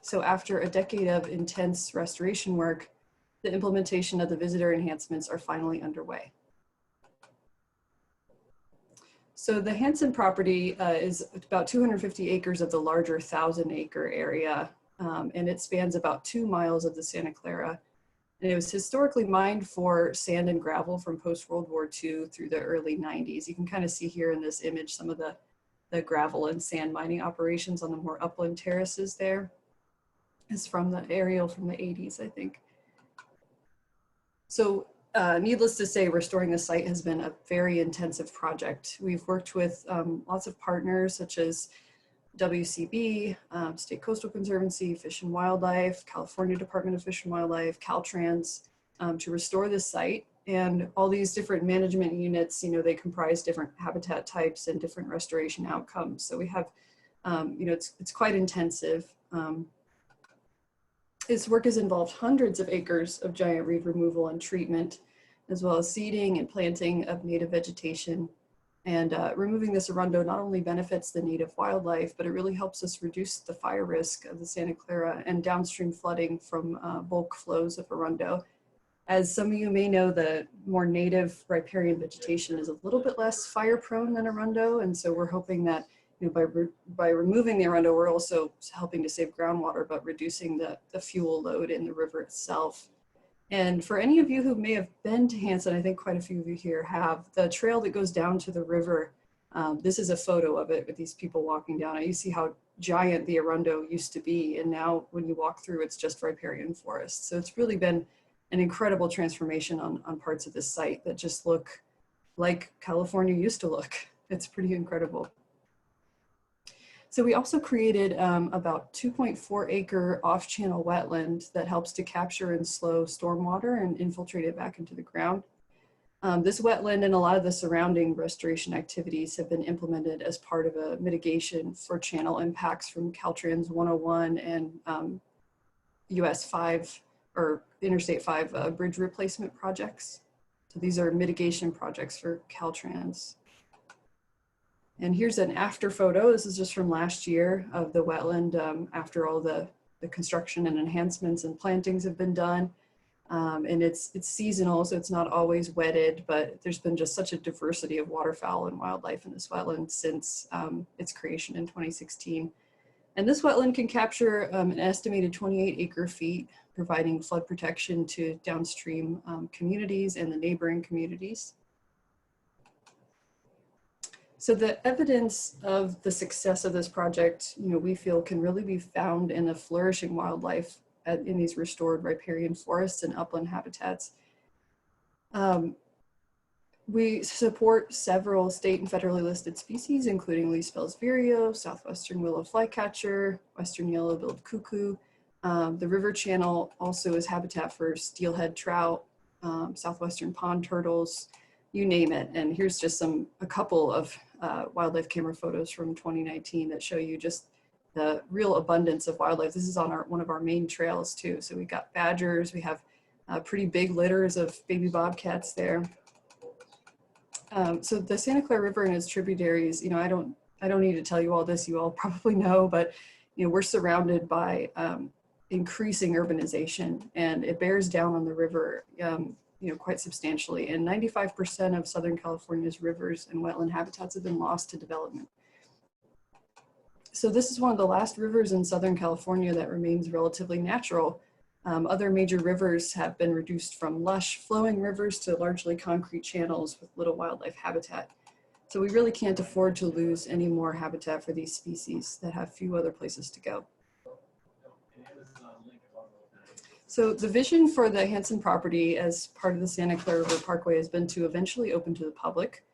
So after a decade of intense restoration work, the implementation of the visitor enhancements are finally underway. So the Hanson property is about 250 acres of the larger 1,000-acre area, and it spans about 2 miles of the Santa Clara. And it was historically mined for sand and gravel from post-World War II through the early 90s. You can kind of see here in this image some of the gravel and sand mining operations on the more upland terraces there. It's from the aerial from the 80s, I think. So needless to say, restoring the site has been a very intensive project. We've worked with lots of partners such as WCB, State Coastal Conservancy, Fish and Wildlife, California Department of Fish and Wildlife, Caltrans, to restore this site. And all these different management units, you know, they comprise different habitat types and different restoration outcomes. So we have, you know, it's quite intensive. This work has involved hundreds of acres of giant reed removal and treatment, as well as seeding and planting of native vegetation. And removing this arundo not only benefits the native wildlife, but it really helps us reduce the fire risk of the Santa Clara and downstream flooding from bulk flows of arundo. As some of you may know, the more native riparian vegetation is a little bit less fire prone than Arundo. And so we're hoping that, by removing the Arundo, we're also helping to save groundwater, but reducing the fuel load in the river itself. And for any of you who may have been to Hansen, I think quite a few of you here have, the trail that goes down to the river. This is a photo of it with these people walking down. You see how giant the Arundo used to be. And now when you walk through, it's just riparian forest. So it's really been an incredible transformation on parts of this site that just look like California used to look. It's pretty incredible. So we also created about 2.4 acre off-channel wetland that helps to capture and slow stormwater and infiltrate it back into the ground. This wetland and a lot of the surrounding restoration activities have been implemented as part of a mitigation for channel impacts from Caltrans 101 and US 5 or Interstate 5 bridge replacement projects. So these are mitigation projects for Caltrans. And here's an after photo. This is just from last year of the wetland after all the construction and enhancements and plantings have been done. And it's seasonal, so it's not always wetted, but there's been just such a diversity of waterfowl and wildlife in this wetland since its creation in 2016. And this wetland can capture an estimated 28 acre feet, providing flood protection to downstream communities and the neighboring communities. So the evidence of the success of this project, we feel can really be found in the flourishing wildlife in these restored riparian forests and upland habitats. We support several state and federally listed species, including leaf-spells vireo, southwestern willow flycatcher, western yellow-billed cuckoo. The river channel also is habitat for steelhead trout, southwestern pond turtles, you name it. And here's just a couple of wildlife camera photos from 2019 that show you just the real abundance of wildlife. This is on one of our main trails too. So we got badgers, we have pretty big litters of baby bobcats there. So the Santa Clara River and its tributaries, I don't need to tell you all this, you all probably know, but we're surrounded by increasing urbanization, and it bears down on the river quite substantially. And 95% of Southern California's rivers and wetland habitats have been lost to development. So this is one of the last rivers in Southern California that remains relatively natural. Other major rivers have been reduced from lush flowing rivers to largely concrete channels with little wildlife habitat. So we really can't afford to lose any more habitat for these species that have few other places to go. So the vision for the Hansen property as part of the Santa Clara River Parkway has been to eventually open to the public.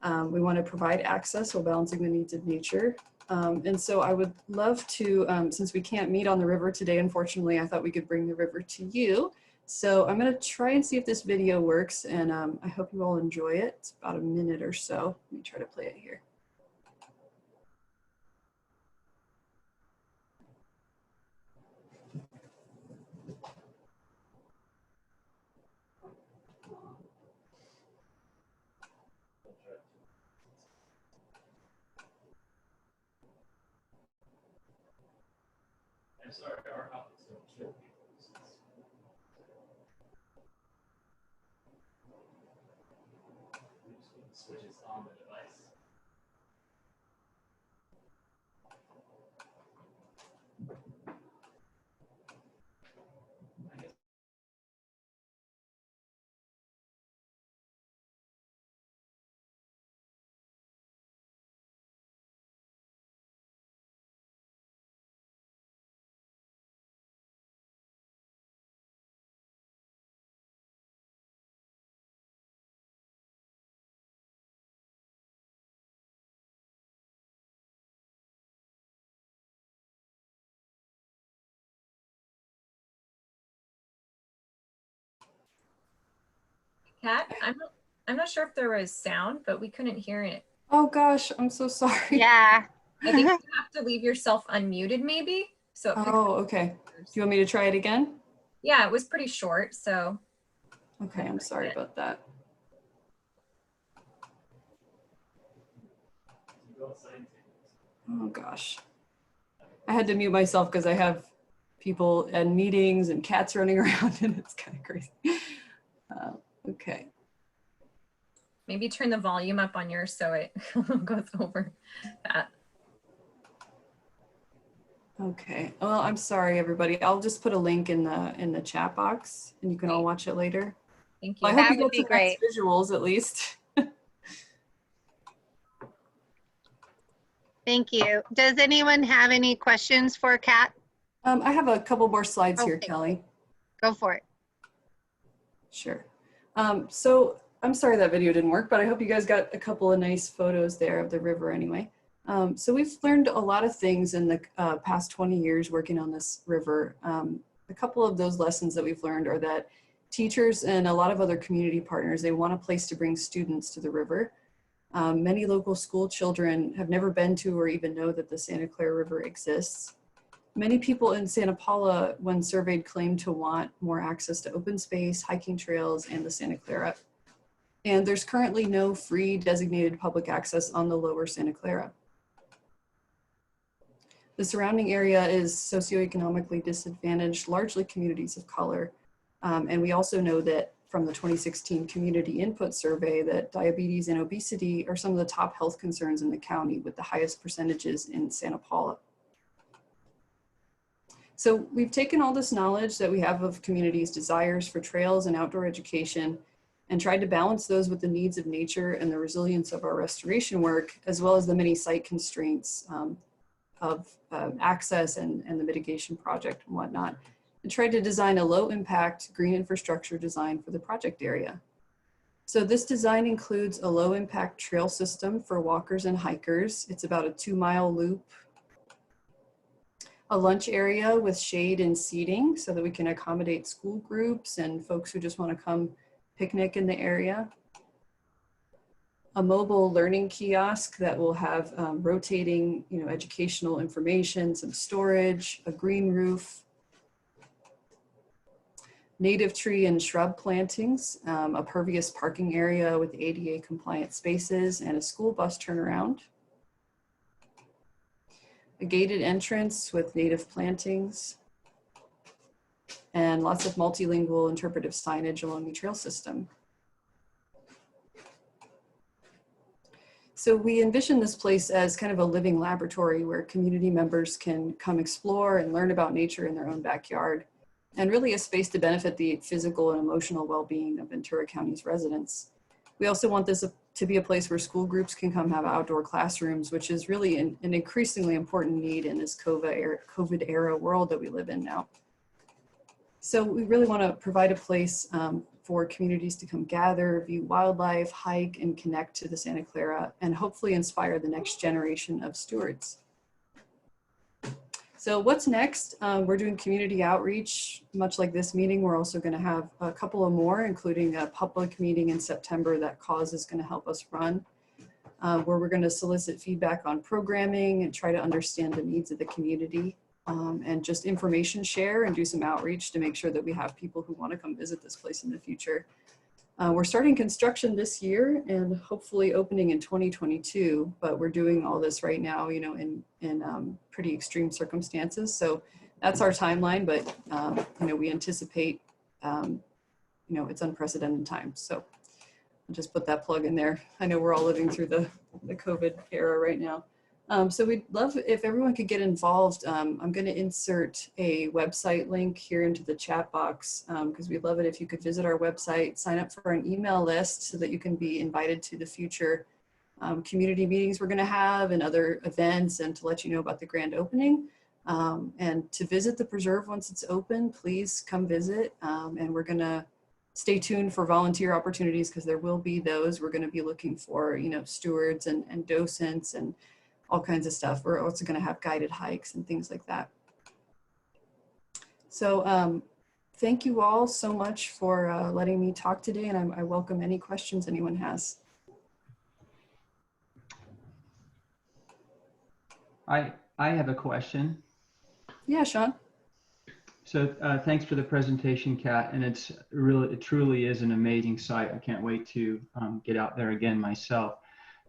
We want to provide access while balancing the needs of nature. And so I would love to, since we can't meet on the river today, unfortunately, I thought we could bring the river to you. So I'm going to try and see if this video works, and I hope you all enjoy it. It's about a minute or so. Let me try to play it here. I'm sorry, our office don't show people. Switches on the device. Kat, I'm not sure if there was sound, but we couldn't hear it. Oh gosh, I'm so sorry. Yeah. I think you have to leave yourself unmuted maybe. So Oh, okay. Do you want me to try it again? yeah, it was pretty short, so. Okay, I'm sorry about that. Oh gosh. I had to mute myself because I have people and meetings and cats running around, and it's kind of crazy. Okay. Maybe turn the volume up on yours so it goes over that. Okay. Well, I'm sorry, everybody. I'll just put a link in the chat box, and you can all watch it later. Thank Well, I you. hope That you would got be some nice great. visuals at least. Thank you. Does anyone have any questions for Kat? I have a couple more slides here, Okay. Kelly. Go for it. Sure. So I'm sorry that video didn't work, but I hope you guys got a couple of nice photos there of the river anyway. So we've learned a lot of things in the past 20 years working on this river. A couple of those lessons that we've learned are that teachers and a lot of other community partners, they want a place to bring students to the river. Many local school children have never been to or even know that the Santa Clara River exists. Many people in Santa Paula, when surveyed, claim to want more access to open space, hiking trails, and the Santa Clara. And there's currently no free designated public access on the lower Santa Clara. The surrounding area is socioeconomically disadvantaged, largely communities of color. And we also know that from the 2016 Community Input Survey that diabetes and obesity are some of the top health concerns in the county, with the highest percentages in Santa Paula. So we've taken all this knowledge that we have of communities' desires for trails and outdoor education and tried to balance those with the needs of nature and the resilience of our restoration work, as well as the many site constraints of access and the mitigation project and whatnot, and tried to design a low impact green infrastructure design for the project area. So this design includes a low impact trail system for walkers and hikers. It's about a 2-mile loop, a lunch area with shade and seating so that we can accommodate school groups and folks who just want to come picnic in the area. A mobile learning kiosk that will have rotating, educational information, some storage, a green roof, native tree and shrub plantings, a pervious parking area with ADA compliant spaces, and a school bus turnaround. A gated entrance with native plantings, and lots of multilingual interpretive signage along the trail system. So we envision this place as kind of a living laboratory where community members can come explore and learn about nature in their own backyard, and really a space to benefit the physical and emotional well-being of Ventura County's residents. We also want this to be a place where school groups can come have outdoor classrooms, which is really an increasingly important need in this COVID era world that we live in now. So we really want to provide a place for communities to come gather, view wildlife, hike, and connect to the Santa Clara, and hopefully inspire the next generation of stewards. So what's next? We're doing community outreach, much like this meeting. We're also going to have a couple of more, including a public meeting in September that CAUSE is going to help us run, where we're going to solicit feedback on programming and try to understand the needs of the community, and just information share and do some outreach to make sure that we have people who want to come visit this place in the future. We're starting construction this year and hopefully opening in 2022, but we're doing all this right now, in pretty extreme circumstances. So that's our timeline, but we anticipate, it's unprecedented times. So I'll just put that plug in there. I know we're all living through the COVID era right now. So we'd love if everyone could get involved. I'm going to insert a website link here into the chat box because we'd love it if you could visit our website, sign up for an email list so that you can be invited to the future community meetings we're going to have and other events, and to let you know about the grand opening. And to visit the preserve once it's open, please come visit. And we're going to stay tuned for volunteer opportunities because there will be those. We're going to be looking for, stewards and docents and all kinds of stuff. We're also going to have guided hikes and things like that. So thank you all so much for letting me talk today, and I welcome any questions anyone has. I have a question. Yeah, Sean. So thanks for the presentation, Kat, and it truly is an amazing site. I can't wait to get out there again myself.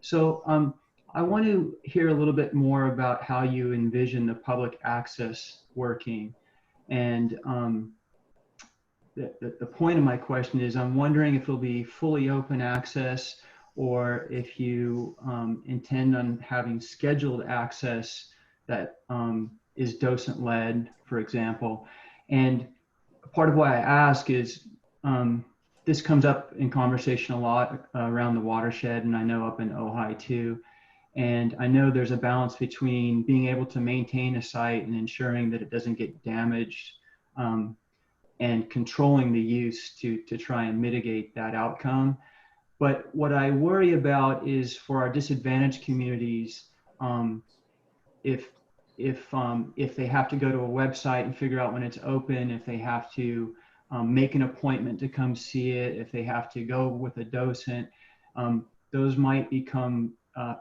So I want to hear a little bit more about how you envision the public access working, and the point of my question is I'm wondering if it'll be fully open access or if you intend on having scheduled access that is docent led, for example. And part of why I ask is this comes up in conversation a lot around the watershed, and I know up in Ojai too. And I know there's a balance between being able to maintain a site and ensuring that it doesn't get damaged, and controlling the use to try and mitigate that outcome. But what I worry about is for our disadvantaged communities, if they have to go to a website and figure out when it's open, if they have to make an appointment to come see it, if they have to go with a docent, those might become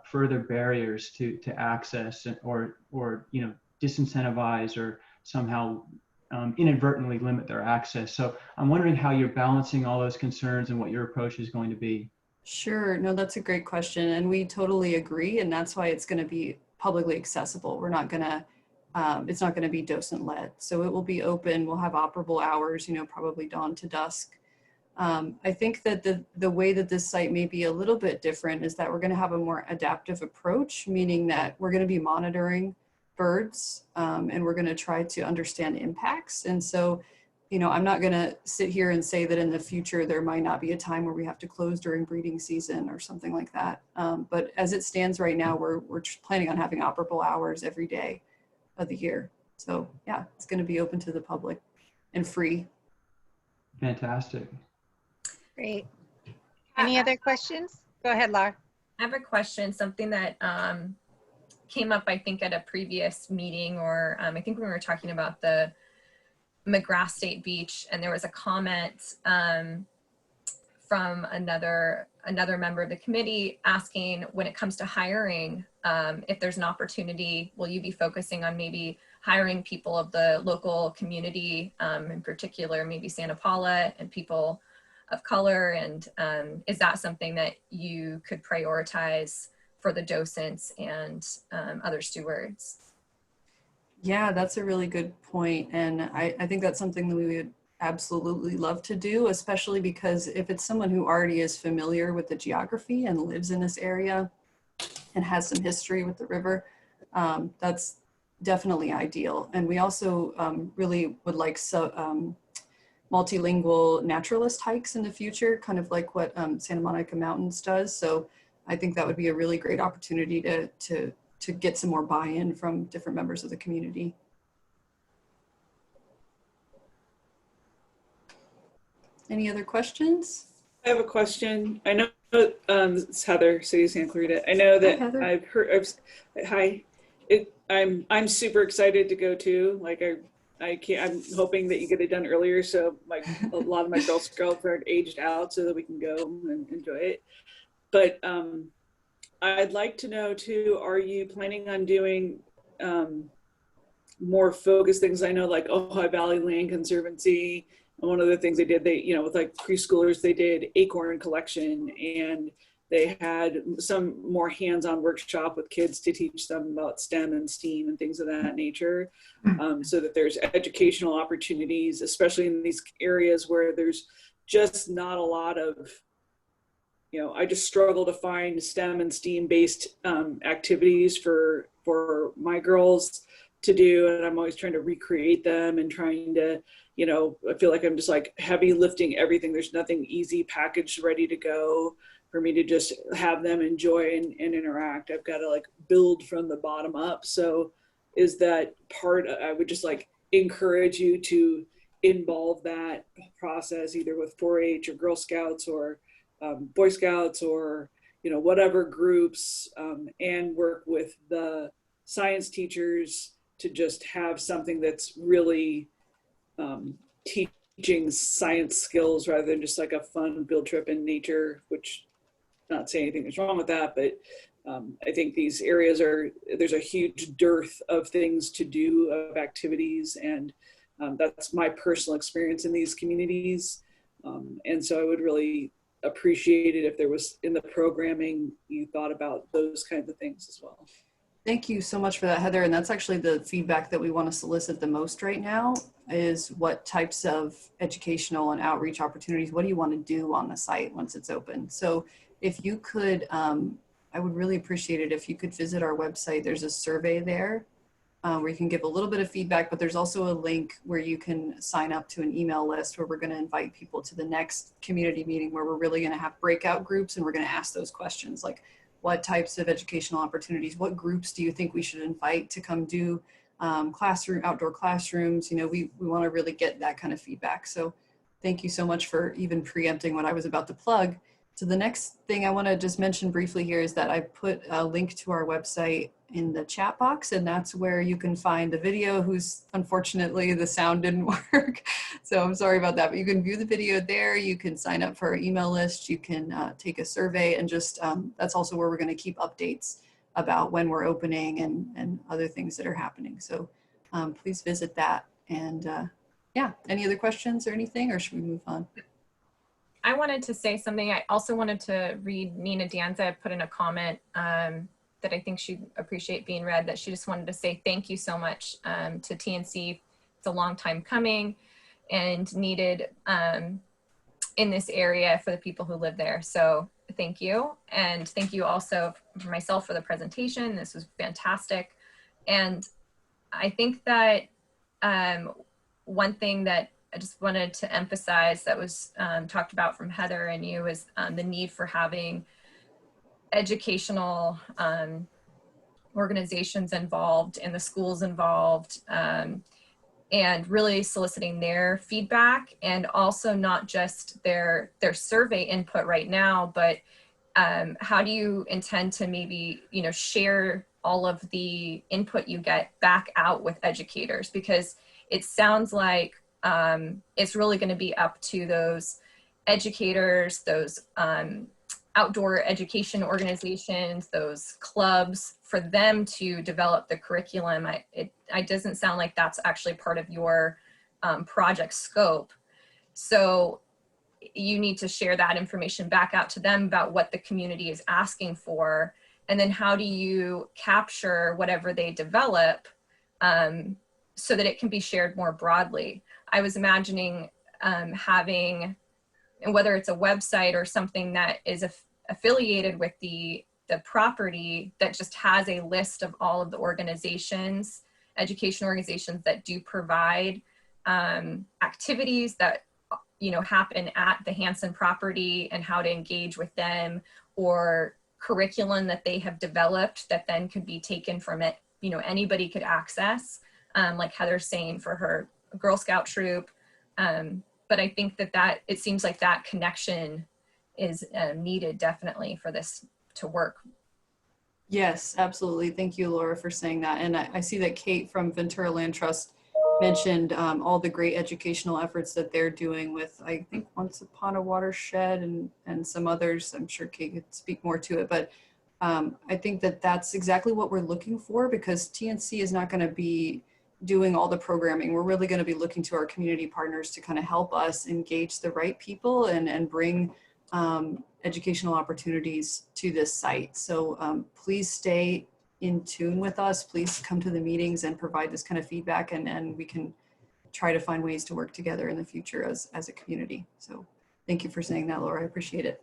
further barriers to access, or disincentivize or somehow inadvertently limit their access. So I'm wondering how you're balancing all those concerns and what your approach is going to be. Sure. No, that's a great question. And we totally agree. And that's why it's going to be publicly accessible. We're not going to, it's not going to be docent led. So it will be open. We'll have operable hours, probably dawn to dusk. I think that the way that this site may be a little bit different is that we're going to have a more adaptive approach, meaning that we're going to be monitoring birds, and we're going to try to understand impacts. And so, I'm not going to sit here and say that in the future there might not be a time where we have to close during breeding season or something like that. But as it stands right now, we're planning on having operable hours every day of the year. So yeah, it's going to be open to the public and free. Fantastic. Great. Any other questions? Go ahead, Laura. I have a question, something that came up, I think, at a previous meeting, or I think when we were talking about the McGrath State Beach, and there was a comment from another member of the committee asking, when it comes to hiring, if there's an opportunity, will you be focusing on maybe hiring people of the local community, in particular, maybe Santa Paula and people of color? And is that something that you could prioritize for the docents and other stewards? Yeah, that's a really good point. And I think that's something that we would absolutely love to do, especially because if it's someone who already is familiar with the geography and lives in this area and has some history with the river, that's definitely ideal. And we also really would like multilingual naturalist hikes in the future, kind of like what Santa Monica Mountains does. So I think that would be a really great opportunity to get some more buy-in from different members of the community. Any other questions? I have a question. I know it's Heather, City of Santa Clarita. I know that Heather. I've heard. I'm super excited to go too. Like I'm hoping that you get it done earlier, so a lot of my Girl Scouts aren't aged out, so that we can go and enjoy it. But I'd like to know too, are you planning on doing more focused things? I know like Ojai Valley Land Conservancy, and one of the things they did, with like preschoolers, they did acorn collection, and they had some more hands-on workshop with kids to teach them about STEM and STEAM and things of that nature, so that there's educational opportunities, especially in these areas where there's just not a lot of, I just struggle to find STEM and STEAM based activities for my girls to do. And I'm always trying to recreate them and trying to, I feel like I'm just like heavy lifting everything. There's nothing easy packaged, ready to go for me to just have them enjoy and interact. I've got to like build from the bottom up. So is that part, I would just like encourage you to involve that process either with 4-H or Girl Scouts or Boy Scouts or whatever groups, and work with the science teachers to just have something that's really teaching science skills rather than just like a fun field trip in nature, which not saying anything is wrong with that, but I think these areas there's a huge dearth of things to do, of activities, and that's my personal experience in these communities. And so I would really appreciate it if there was in the programming, you thought about those kinds of things as well. Thank you so much for that, Heather. And that's actually the feedback that we want to solicit the most right now is what types of educational and outreach opportunities, what do you want to do on the site once it's open? So if you could, I would really appreciate it if you could visit our website. There's a survey there where you can give a little bit of feedback, but there's also a link where you can sign up to an email list where we're going to invite people to the next community meeting where we're really going to have breakout groups and we're going to ask those questions like, what types of educational opportunities, what groups do you think we should invite to come do outdoor classrooms? You know, we want to really get that kind of feedback. So thank you so much for even preempting what I was about to plug. So the next thing I want to just mention briefly here is that I put a link to our website in the chat box, and that's where you can find the video whose unfortunately the sound didn't work. So I'm sorry about that, but you can view the video there. You can sign up for our email list. You can take a survey, and just that's also where we're going to keep updates about when we're opening and other things that are happening. So please visit that. And yeah, any other questions or anything, or should we move on? I wanted to say something. I also wanted to read Nina Danza put in a comment that I think she'd appreciate being read, that she just wanted to say thank you so much to TNC. It's a long time coming and needed in this area for the people who live there. So thank you. And thank you also for myself for the presentation. This was fantastic. And I think that one thing that I just wanted to emphasize that was talked about from Heather and you is the need for having educational organizations involved and the schools involved and really soliciting their feedback, and also not just their survey input right now, but how do you intend to maybe, you know, share all of the input you get back out with educators? Because it sounds like it's really going to be up to those educators, those outdoor education organizations, those clubs, for them to develop the curriculum. It doesn't sound like that's actually part of your project scope. So you need to share that information back out to them about what the community is asking for. And then how do you capture whatever they develop so that it can be shared more broadly? I was imagining having, and whether it's a website or something that is affiliated with the property that just has a list of all of the organizations, education organizations that do provide activities that, you know, happen at the Hanson property, and how to engage with them, or curriculum that they have developed that then could be taken from it, you know, anybody could access, like Heather's saying for her Girl Scout troop. But I think that it seems like that connection is needed definitely for this to work. Yes, absolutely. Thank you, Laura, for saying that. And I see that Kate from Ventura Land Trust mentioned all the great educational efforts that they're doing with, I think, Once Upon a Watershed and some others. I'm sure Kate could speak more to it, but I think that that's exactly what we're looking for, because TNC is not going to be doing all the programming. We're really going to be looking to our community partners to kind of help us engage the right people and bring educational opportunities to this site. So please stay in tune with us. Please come to the meetings and provide this kind of feedback, and we can try to find ways to work together in the future as a community. So thank you for saying that, Laura. I appreciate it.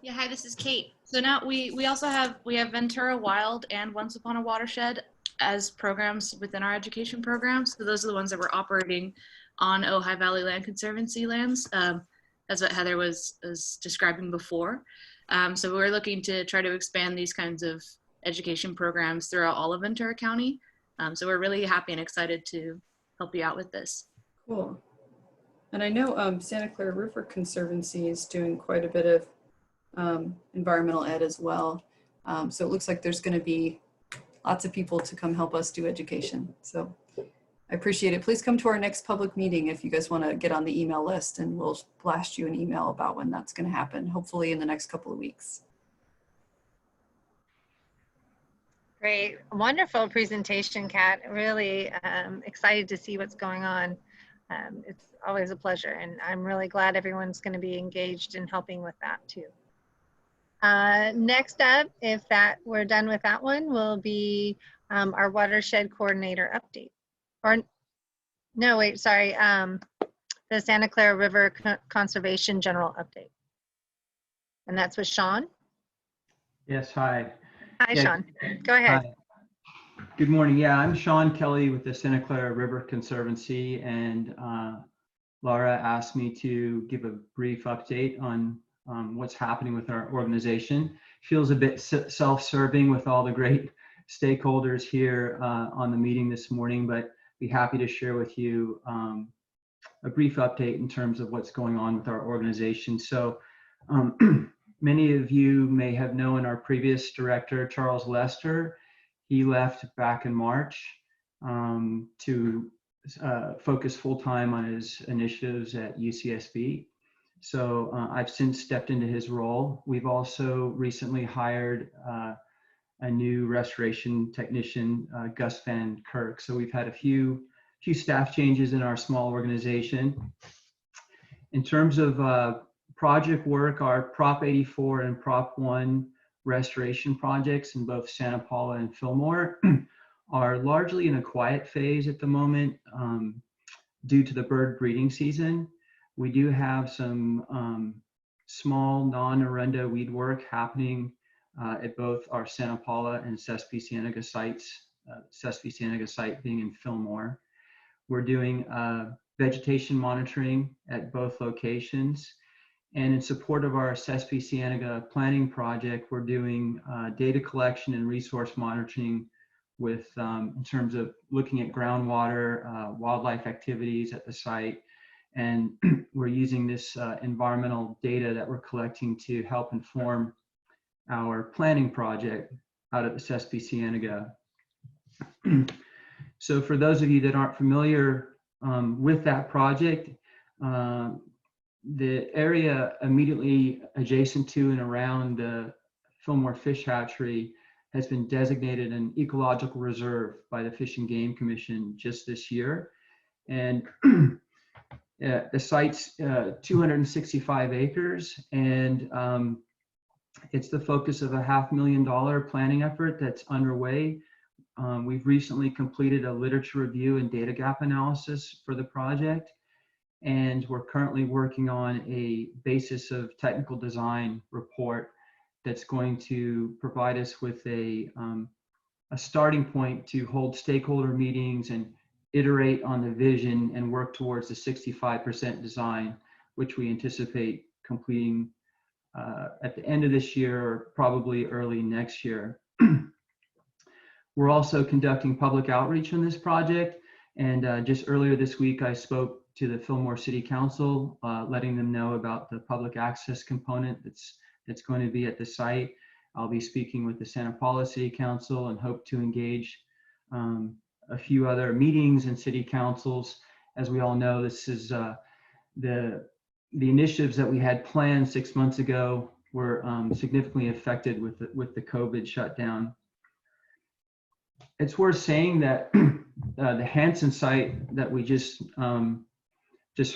Yeah, hi, this is Kate. So now we also have Ventura Wild and Once Upon a Watershed as programs within our education programs. So those are the ones that we're operating on Ojai Valley Land Conservancy lands, as what Heather was describing before. So we're looking to try to expand these kinds of education programs throughout all of Ventura County. So we're really happy and excited to help you out with this. Cool. And I know Santa Clara Roofer Conservancy is doing quite a bit of environmental ed as well. So it looks like there's going to be lots of people to come help us do education. So I appreciate it. Please come to our next public meeting if you guys want to get on the email list, and we'll blast you an email about when that's going to happen, hopefully in the next couple of weeks. Great. Wonderful presentation, Kat. Really excited to see what's going on. It's always a pleasure, and I'm really glad everyone's going to be engaged in helping with that too. Next up, if we're done with that one, will be our watershed coordinator update. Or no, wait, sorry, the Santa Clara River Conservation General Update. And that's with Sean. Yes, hi. Hi, Yeah, Sean. Go ahead. hi. Good morning. Yeah, I'm Sean Kelly with the Santa Clara River Conservancy, and Laura asked me to give a brief update on what's happening with our organization. Feels a bit self-serving with all the great stakeholders here on the meeting this morning, but be happy to share with you a brief update in terms of what's going on with our organization. So many of you may have known our previous director, Charles Lester. He left back in March to focus full-time on his initiatives at UCSB. So I've since stepped into his role. We've also recently hired a new restoration technician, Gus Van Kirk. So we've had a few staff changes in our small organization. In terms of project work, our Prop 84 and Prop 1 restoration projects in both Santa Paula and Fillmore are largely in a quiet phase at the moment due to the bird breeding season. We do have some small non-arunda weed work happening at both our Santa Paula and Sespe Cienega sites, Sespe Cienega site being in Fillmore. We're doing vegetation monitoring at both locations. And in support of our Sespe Cienega planning project, we're doing data collection and resource monitoring with in terms of looking at groundwater, wildlife activities at the site. And we're using this environmental data that we're collecting to help inform our planning project out at the Sespe Cienega. So for those of you that aren't familiar with that project, the area immediately adjacent to and around the Fillmore Fish Hatchery has been designated an ecological reserve by the Fish and Game Commission just this year. And the site's 265 acres, and it's the focus of a $500,000 planning effort that's underway. We've recently completed a literature review and data gap analysis for the project, and we're currently working on a basis of technical design report that's going to provide us with a starting point to hold stakeholder meetings and iterate on the vision and work towards the 65% design, which we anticipate completing at the end of this year or probably early next year. We're also conducting public outreach on this project, and just earlier this week I spoke to the Fillmore City Council, letting them know about the public access component that's going to be at the site. I'll be speaking with the Santa Paula City Council and hope to engage a few other meetings and city councils. As we all know, this is the initiatives that we had planned 6 months ago were significantly affected with the COVID shutdown. It's worth saying that the Hansen site that we just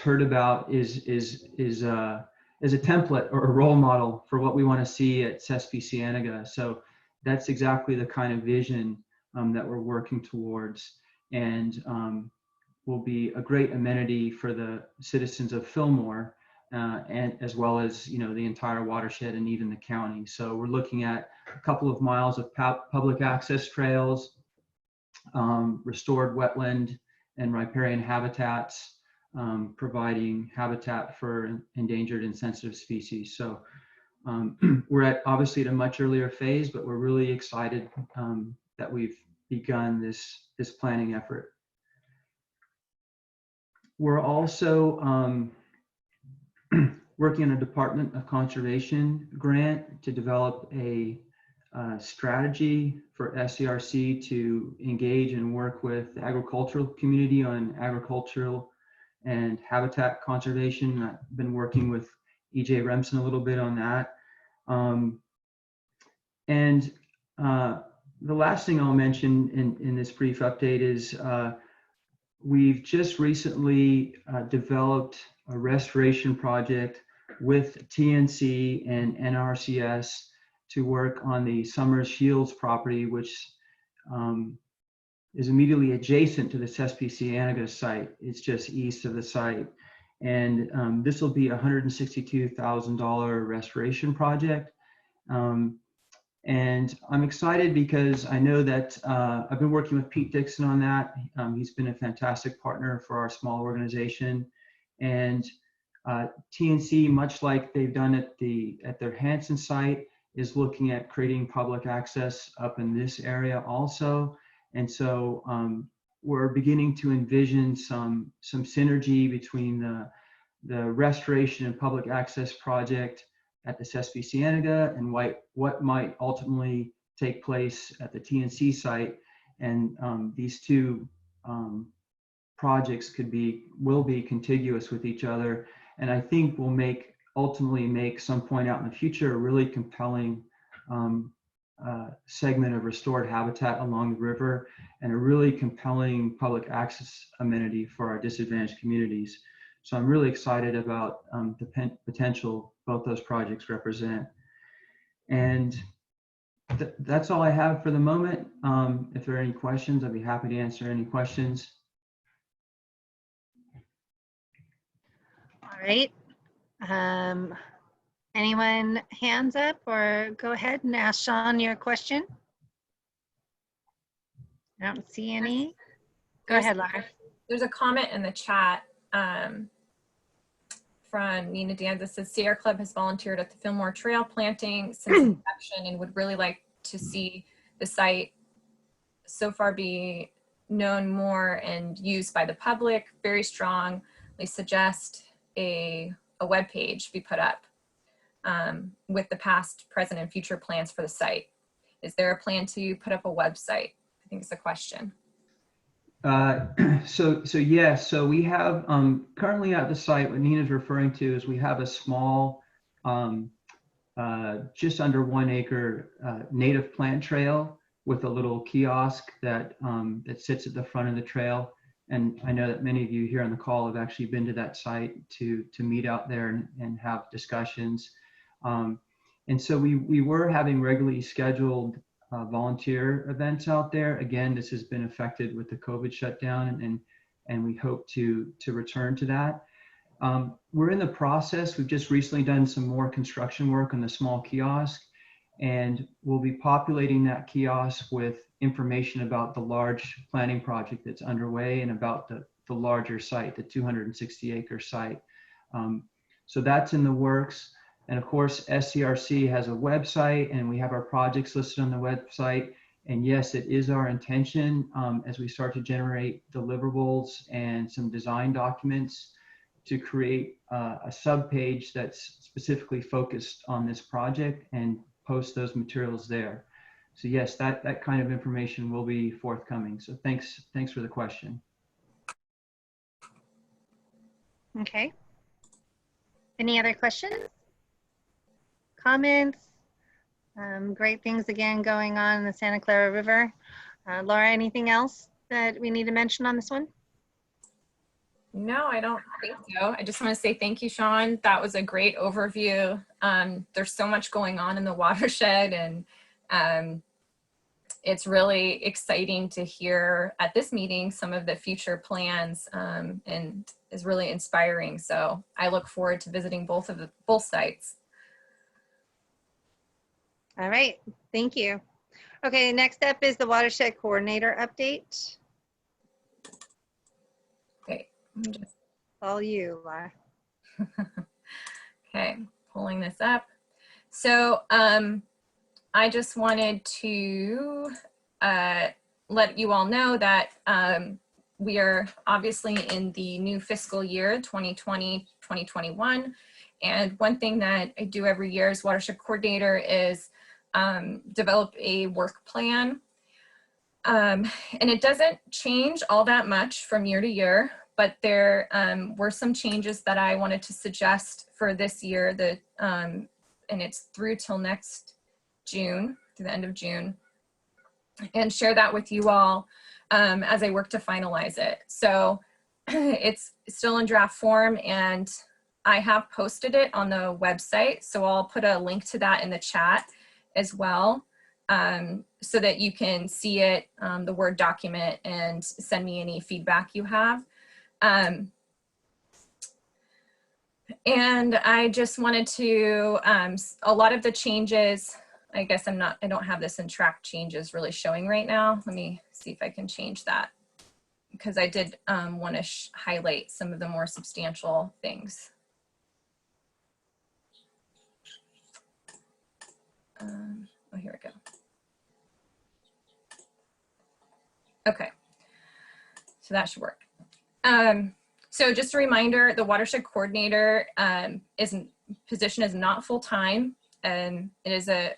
heard about is a template or a role model for what we want to see at Sespe Cienega. So that's exactly the kind of vision that we're working towards, and will be a great amenity for the citizens of Fillmore, and as well as the entire watershed and even the county. So we're looking at a couple of miles of public access trails, restored wetland and riparian habitats, providing habitat for endangered and sensitive species. So we're obviously at a much earlier phase, but we're really excited that we've begun this planning effort. We're also working on a Department of Conservation grant to develop a strategy for SCRC to engage and work with the agricultural community on agricultural and habitat conservation. I've been working with EJ Remsen a little bit on that. The last thing I'll mention in this brief update is we've just recently developed a restoration project with TNC and NRCS to work on the Summers Shields property, which is immediately adjacent to the Cespi Cienega site. It's just east of the site. And this will be a $162,000 restoration project. And I'm excited because I know that I've been working with Pete Dixon on that. He's been a fantastic partner for our small organization. And TNC, much like they've done at their Hanson site, is looking at creating public access up in this area also. And so we're beginning to envision some synergy between the restoration and public access project at the Cespi Cienega and what might ultimately take place at the TNC site. And these two projects will be contiguous with each other. And I think will ultimately make some point out in the future a really compelling segment of restored habitat along the river and a really compelling public access amenity for our disadvantaged communities. So I'm really excited about the potential both those projects represent. And that's all I have for the moment. If there are any questions, I'd be happy to answer any questions. All right. Anyone hands up or go ahead and ask Sean your question? I don't see any. Go ahead, Lara. There's a comment in the chat from Nina Dan that says Sierra Club has volunteered at the Fillmore Trail planting since inception and would really like to see the site so far be known more and used by the public. Very strongly suggest a web page be put up with the past, present, and future plans for the site. Is there a plan to put up a website? I think it's a question. So yes, so we have currently at the site, what Nina's referring to is we have a small, just under 1 acre native plant trail with a little kiosk that sits at the front of the trail. And I know that many of you here on the call have actually been to that site to meet out there and have discussions. And so we were having regularly scheduled volunteer events out there. Again, this has been affected with the COVID shutdown, and we hope to return to that. We're in the process. We've just recently done some more construction work on the small kiosk, and we'll be populating that kiosk with information about the large planning project that's underway and about the larger site, the 260 acre site. So that's in the works. And of course, SCRC has a website and we have our projects listed on the website. And yes, it is our intention as we start to generate deliverables and some design documents to create a sub-page that's specifically focused on this project and post those materials there. So yes, that kind of information will be forthcoming. So thanks for the question. Okay. Any other questions? Comments? Great things again going on in the Santa Clara River. Laura, anything else that we need to mention on this one? No, I don't think so. I just want to say thank you, Sean. That was a great overview. There's so much going on in the watershed, and it's really exciting to hear at this meeting some of the future plans, and is really inspiring. So I look forward to visiting both sites. All right, thank you. Okay, next up is the Watershed Coordinator update. Okay, I'm just All you, Laura. okay, pulling this up. So I just wanted to let you all know that we are obviously in the new fiscal year 2020-2021. And one thing that I do every year as Watershed Coordinator is develop a work plan. And it doesn't change all that much from year to year, but there were some changes that I wanted to suggest for this year that, and it's through till next June, through the end of June, and share that with you all. as I work to finalize it. So it's still in draft form, and I have posted it on the website. So I'll put a link to that in the chat as well, so that you can see it, the Word document, and send me any feedback you have. And I just wanted to, a lot of the changes, I guess I don't have this in track changes really showing right now. Let me see if I can change that, because I did want to highlight some of the more substantial things. Oh, here we go. Okay, so that should work. So just a reminder, the watershed coordinator position is not full-time. It is a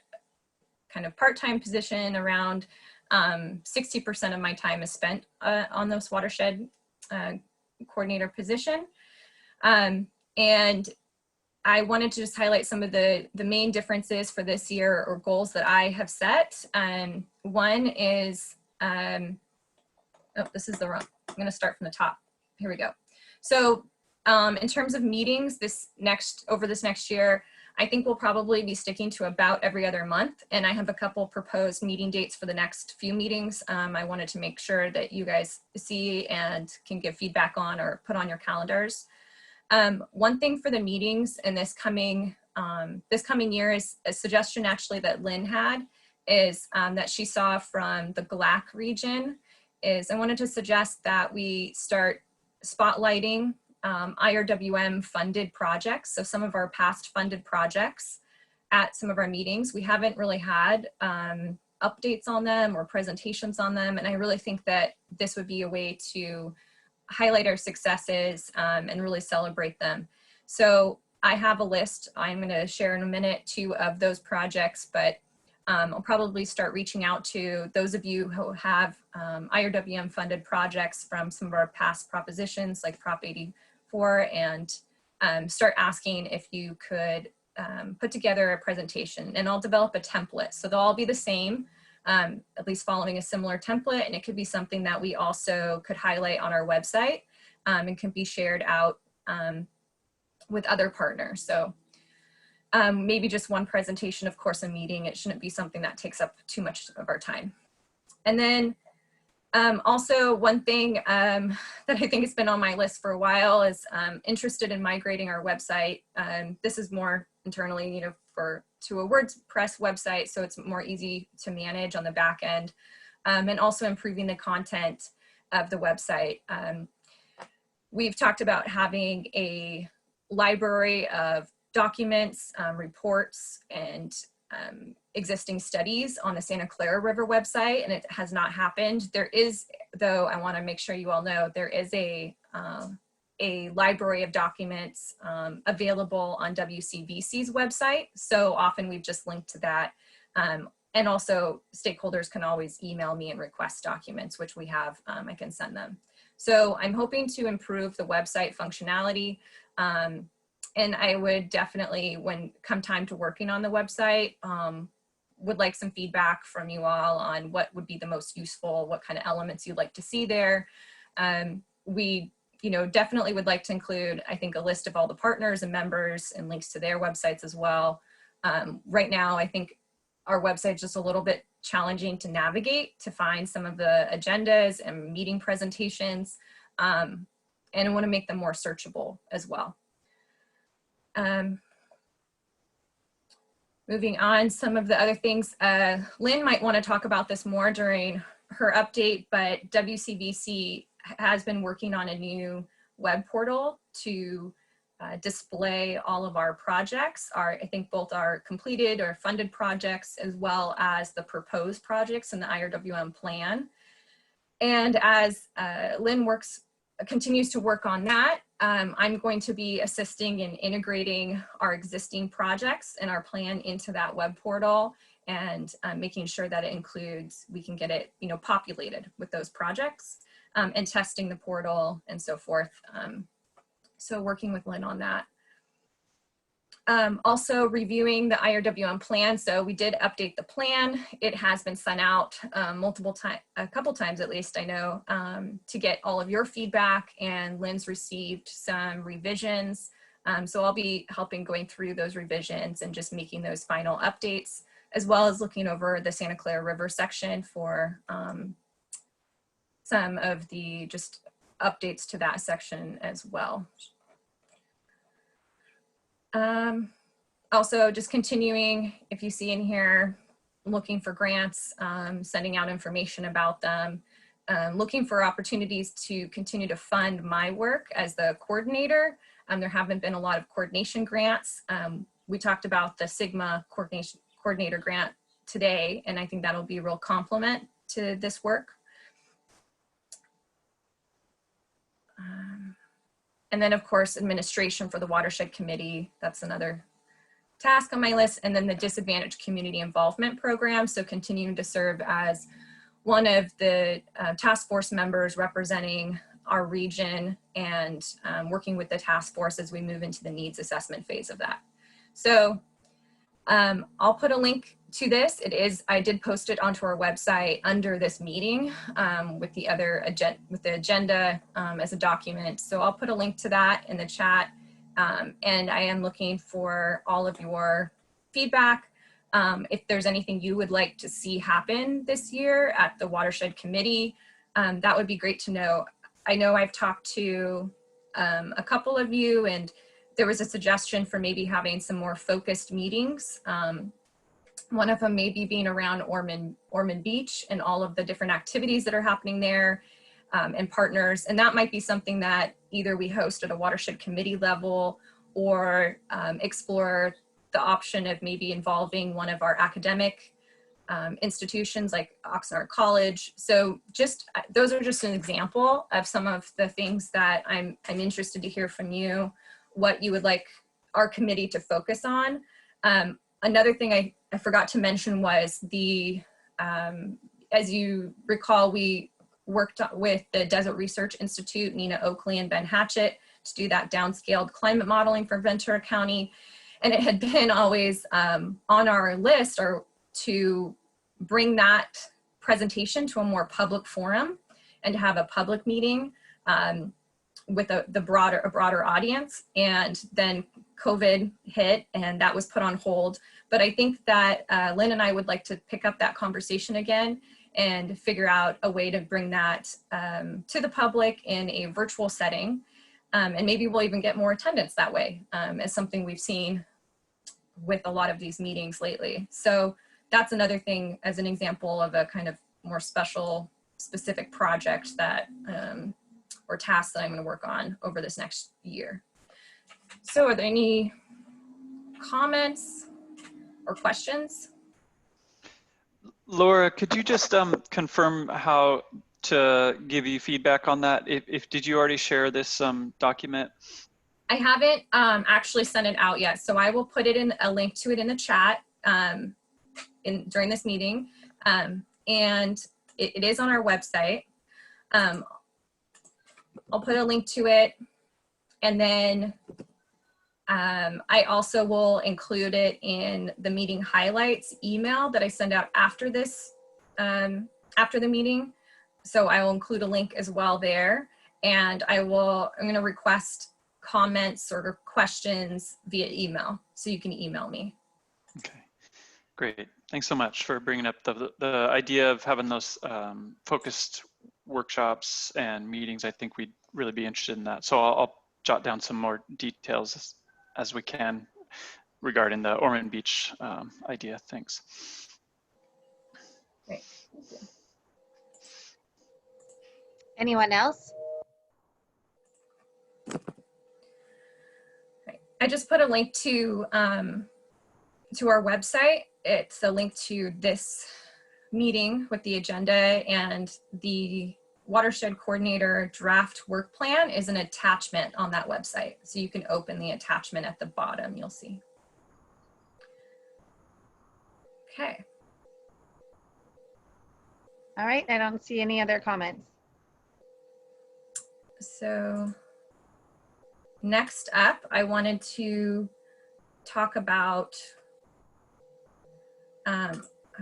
kind of part-time position. Around 60% of my time is spent on this watershed coordinator position. And I wanted to just highlight some of the main differences for this year, or goals that I have set. One is, oh, this is the wrong, I'm gonna start from the top. Here we go. So in terms of meetings over this next year, I think we'll probably be sticking to about every other month. And I have a couple proposed meeting dates for the next few meetings. I wanted to make sure that you guys see and can give feedback on or put on your calendars. One thing for the meetings in this coming year is a suggestion actually that Lynn had, is that she saw from the GLAC region, is I wanted to suggest that we start spotlighting IRWM funded projects. So some of our past funded projects at some of our meetings, we haven't really had updates on them or presentations on them. And I really think that this would be a way to highlight our successes and really celebrate them. So I have a list I'm going to share in a minute, 2 of those projects, but I'll probably start reaching out to those of you who have IRWM funded projects from some of our past propositions like Prop 84, and start asking if you could put together a presentation, and I'll develop a template. So they'll all be the same, at least following a similar template, and it could be something that we also could highlight on our website and can be shared out with other partners. So maybe just one presentation, of course, a meeting. It shouldn't be something that takes up too much of our time. And then also one thing that I think has been on my list for a while is interested in migrating our website. This is more internally, to a WordPress website, so it's more easy to manage on the back end, and also improving the content of the website. We've talked about having a library of documents, reports, and existing studies on the Santa Clara River website, and it has not happened. There is, though, I want to make sure you all know, there is a library of documents available on WCVC's website. So often we've just linked to that. And also stakeholders can always email me and request documents, which we have, I can send them. So I'm hoping to improve the website functionality. And I would definitely, when come time to working on the website, would like some feedback from you all on what would be the most useful, what kind of elements you'd like to see there. We, definitely would like to include, I think, a list of all the partners and members and links to their websites as well. Right now, I think our website is just a little bit challenging to navigate, to find some of the agendas and meeting presentations, and I want to make them more searchable as well. Moving on, some of the other things, Lynn might want to talk about this more during her update, but WCVC has been working on a new web portal to display all of our projects, I think both our completed or funded projects, as well as the proposed projects in the IRWM plan. And as Lynn continues to work on that, I'm going to be assisting in integrating our existing projects and our plan into that web portal, and making sure that it includes, we can get it, populated with those projects, and testing the portal and so forth. So working with Lynn on that. Also reviewing the IRWM plan. So we did update the plan. It has been sent out a couple times at least, I know, to get all of your feedback, and Lynn's received some revisions. So I'll be helping going through those revisions and just making those final updates, as well as looking over the Santa Clara River section for some of the just updates to that section as well. Also just continuing, if you see in here, looking for grants, sending out information about them, looking for opportunities to continue to fund my work as the coordinator. There haven't been a lot of coordination grants. We talked about the Sigma coordinator grant today, and I think that'll be a real complement to this work. And then of course, administration for the Watershed Committee, that's another task on my list. And then the Disadvantaged Community Involvement Program. So continuing to serve as one of the task force members representing our region, and working with the task force as we move into the needs assessment phase of that. So I'll put a link to this. I did post it onto our website under this meeting with the agenda as a document. So I'll put a link to that in the chat. And I am looking for all of your feedback. If there's anything you would like to see happen this year at the Watershed Committee, that would be great to know. I know I've talked to a couple of you, and there was a suggestion for maybe having some more focused meetings. One of them maybe being around Ormond Beach and all of the different activities that are happening there, and partners. And that might be something that either we host at a Watershed Committee level, or explore the option of maybe involving one of our academic institutions like Oxnard College. So just, those are just an example of some of the things that I'm interested to hear from you, what you would like our committee to focus on. Another thing I forgot to mention was as you recall, we worked with the Desert Research Institute, Nina Oakley and Ben Hatchett, to do that downscaled climate modeling for Ventura County. And it had been always on our list to bring that presentation to a more public forum and to have a public meeting with a broader audience. And then COVID hit and that was put on hold. But I think that Lynn and I would like to pick up that conversation again and figure out a way to bring that to the public in a virtual setting. And maybe we'll even get more attendance that way, as something we've seen with a lot of these meetings lately. So that's another thing as an example of a kind of more specific project that, or task that I'm gonna work on over this next year. So are there any comments or questions? Laura, could you just confirm how to give you feedback on that? Did you already share this document? I haven't actually sent it out yet, so I will put it in a link to it in the chat during this meeting, and it is on our website. I'll put a link to it, and then I also will include it in the meeting highlights email that I send out after this, after the meeting. So I will include a link as well there, and I'm going to request comments or questions via email, so you can email me. Okay, great. Thanks so much for bringing up the idea of having those focused workshops and meetings. I think we'd really be interested in that. So I'll jot down some more details as we can regarding the Ormond Beach idea. Thanks. Great. Thank you. Anyone else? Right. I just put a link to our website. It's a link to this meeting with the agenda, and the Watershed Coordinator draft work plan is an attachment on that website. So you can open the attachment at the bottom, you'll see. Okay. All right, I don't see any other comments. So next up, I wanted to talk about, I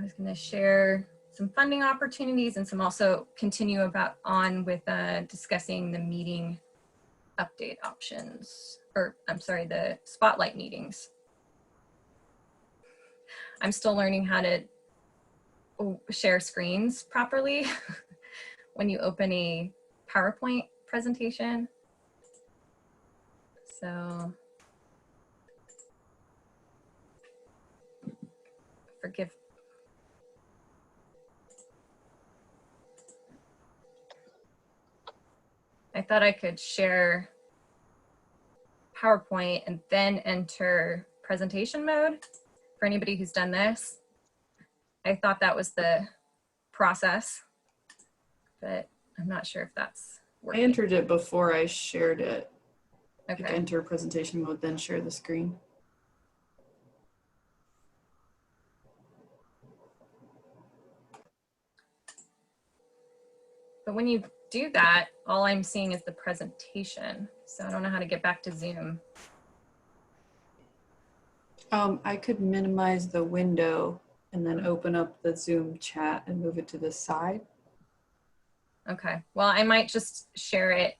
was going to share some funding opportunities and some also continue on with discussing the meeting update options, or I'm sorry, the spotlight meetings. I'm still learning how to share screens properly when you open a PowerPoint presentation. So forgive. I thought I could share PowerPoint and then enter presentation mode for anybody who's done this. I thought that was the process, but I'm not sure if that's working. I entered it before I shared it. Okay. Like enter presentation mode, then share the screen. But when you do that, all I'm seeing is the presentation. So I don't know how to get back to Zoom. I could minimize the window and then open up the Zoom chat and move it to the side. Okay, well, I might just share it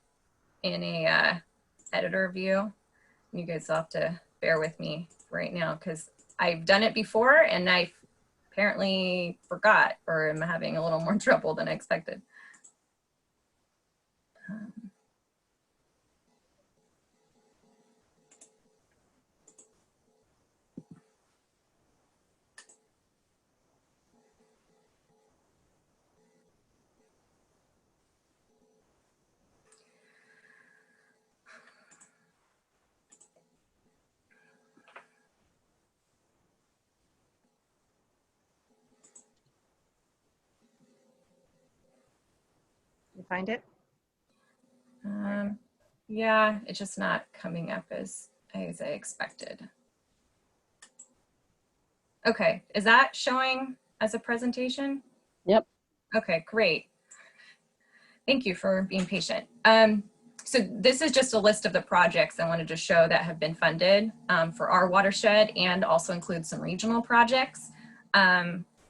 in a editor view. You guys will have to bear with me right now because I've done it before and I apparently forgot or am having a little more trouble than I expected. You find it? Yeah, it's just not coming up as I expected. Okay, is that showing as a presentation? Yep. Okay, great. Thank you for being patient. So this is just a list of the projects I wanted to show that have been funded for our watershed and also include some regional projects.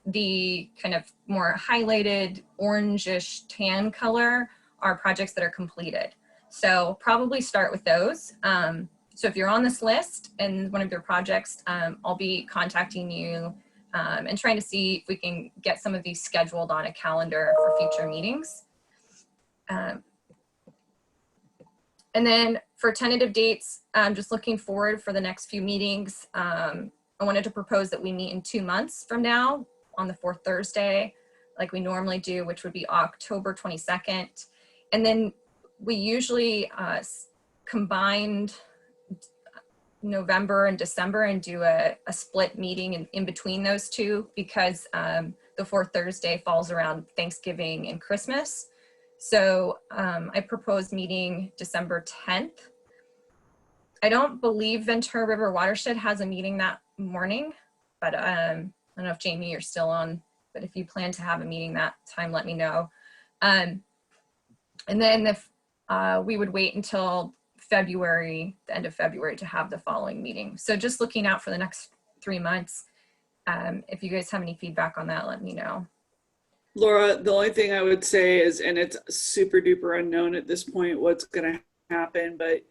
The kind of more highlighted orangish tan color are projects that are completed. So probably start with those. So if you're on this list and one of your projects, I'll be contacting you and trying to see if we can get some of these scheduled on a calendar for future meetings. And then for tentative dates, I'm just looking forward for the next few meetings. I wanted to propose that we meet in 2 months from now on the 4th Thursday, like we normally do, which would be October 22nd. And then we usually combined November and December and do a split meeting in between those two because the 4th Thursday falls around Thanksgiving and Christmas. So I proposed meeting December 10th. I don't believe Ventura River Watershed has a meeting that morning, but I don't know if Jamie, you're still on, but if you plan to have a meeting that time, let me know. And then if we would wait until February, the end of February to have the following meeting. So just looking out for the next 3 months. If you guys have any feedback on that, let me know. Laura, the only thing I would say is, and it's super duper unknown at this point what's going to happen, but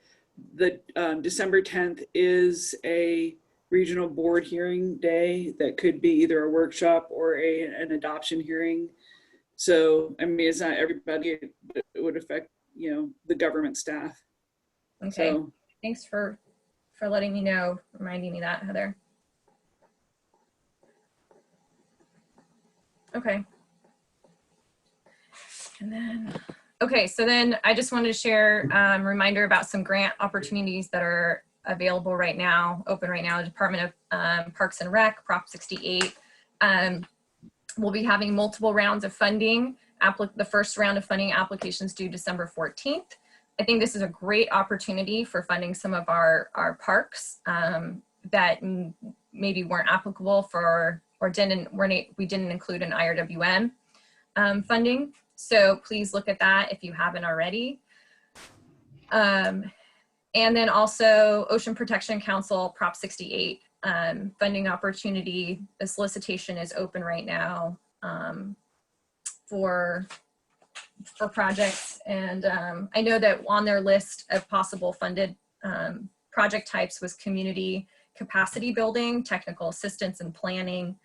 the December 10th is a regional board hearing day that could be either a workshop or an adoption hearing. So, I mean, it's not everybody, but it would affect, you know, the government staff. Okay, So, thanks for letting me know, reminding me that, Heather. Okay. And then, okay, so then I just wanted to share a reminder about some grant opportunities that are available right now, open right now. The Department of Parks and Rec, Prop 68. We'll be having multiple rounds of funding. The first round of funding applications due December 14th. I think this is a great opportunity for funding some of our parks that maybe weren't applicable for, or we didn't include in IRWM funding. So please look at that if you haven't already. And then also Ocean Protection Council, Prop 68, funding opportunity. The solicitation is open right now for projects. And I know that on their list of possible funded project types was community capacity building, technical assistance and planning,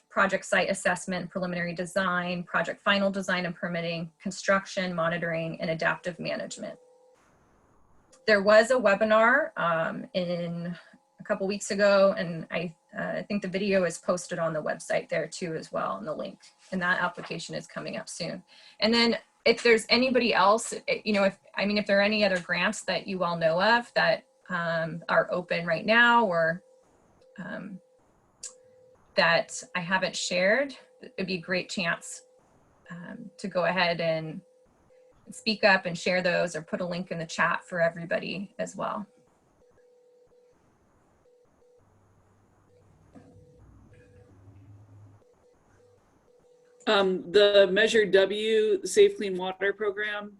project site assessment, preliminary design, project final design and permitting, construction, monitoring, and adaptive management. There was a webinar in a couple weeks ago, and I think the video is posted on the website there too as well, and the link, and that application is coming up soon. And then if there's anybody else, you know, if there are any other grants that you all know of that are open right now, or that I haven't shared, it'd be a great chance to go ahead and speak up and share those, or put a link in the chat for everybody as well. The Measure W Safe Clean Water Program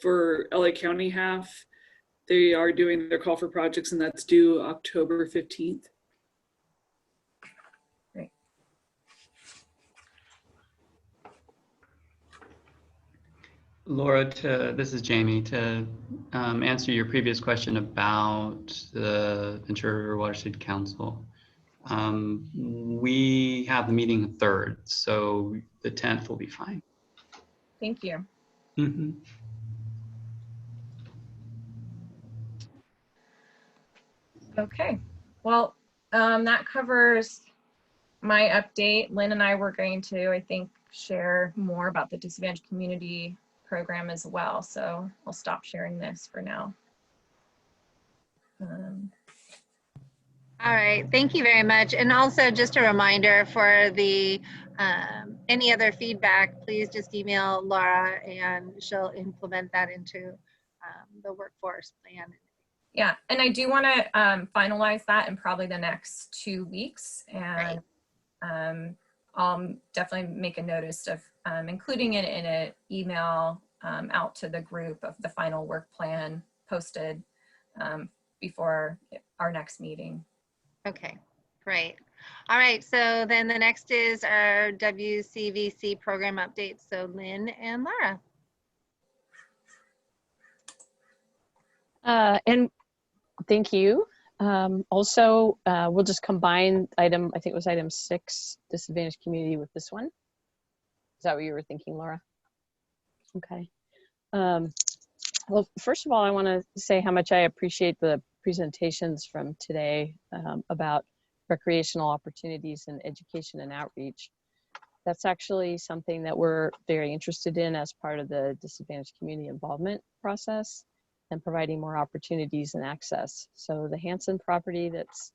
for LA County half, they are doing their call for projects, and that's due October 15th. Great. Laura, this is Jamie, to answer your previous question about the Ventura River Watershed Council. We have the meeting the 3rd, so the 10th will be fine. Thank you. Mm-hmm. Okay, well, that covers my update. Lynn and I were going to, I think, share more about the disadvantaged community program as well. So I'll stop sharing this for now. All right, thank you very much. And also just a reminder for the any other feedback, please just email Laura and she'll implement that into the workforce plan. Yeah, and I do want to finalize that in probably the next 2 weeks. And I'll definitely make a notice of including it in an email out to the group of the final work plan posted before our next meeting. Okay, great. All right, so then the next is our WCVC program update. So Lynn and Laura. And thank you. Also, we'll just combine I think it was item 6, disadvantaged community, with this one. Is that what you were thinking, Laura? Okay. Well, first of all, I want to say how much I appreciate the presentations from today about recreational opportunities in education and outreach. That's actually something that we're very interested in as part of the disadvantaged community involvement process, and providing more opportunities and access. So the Hanson property that's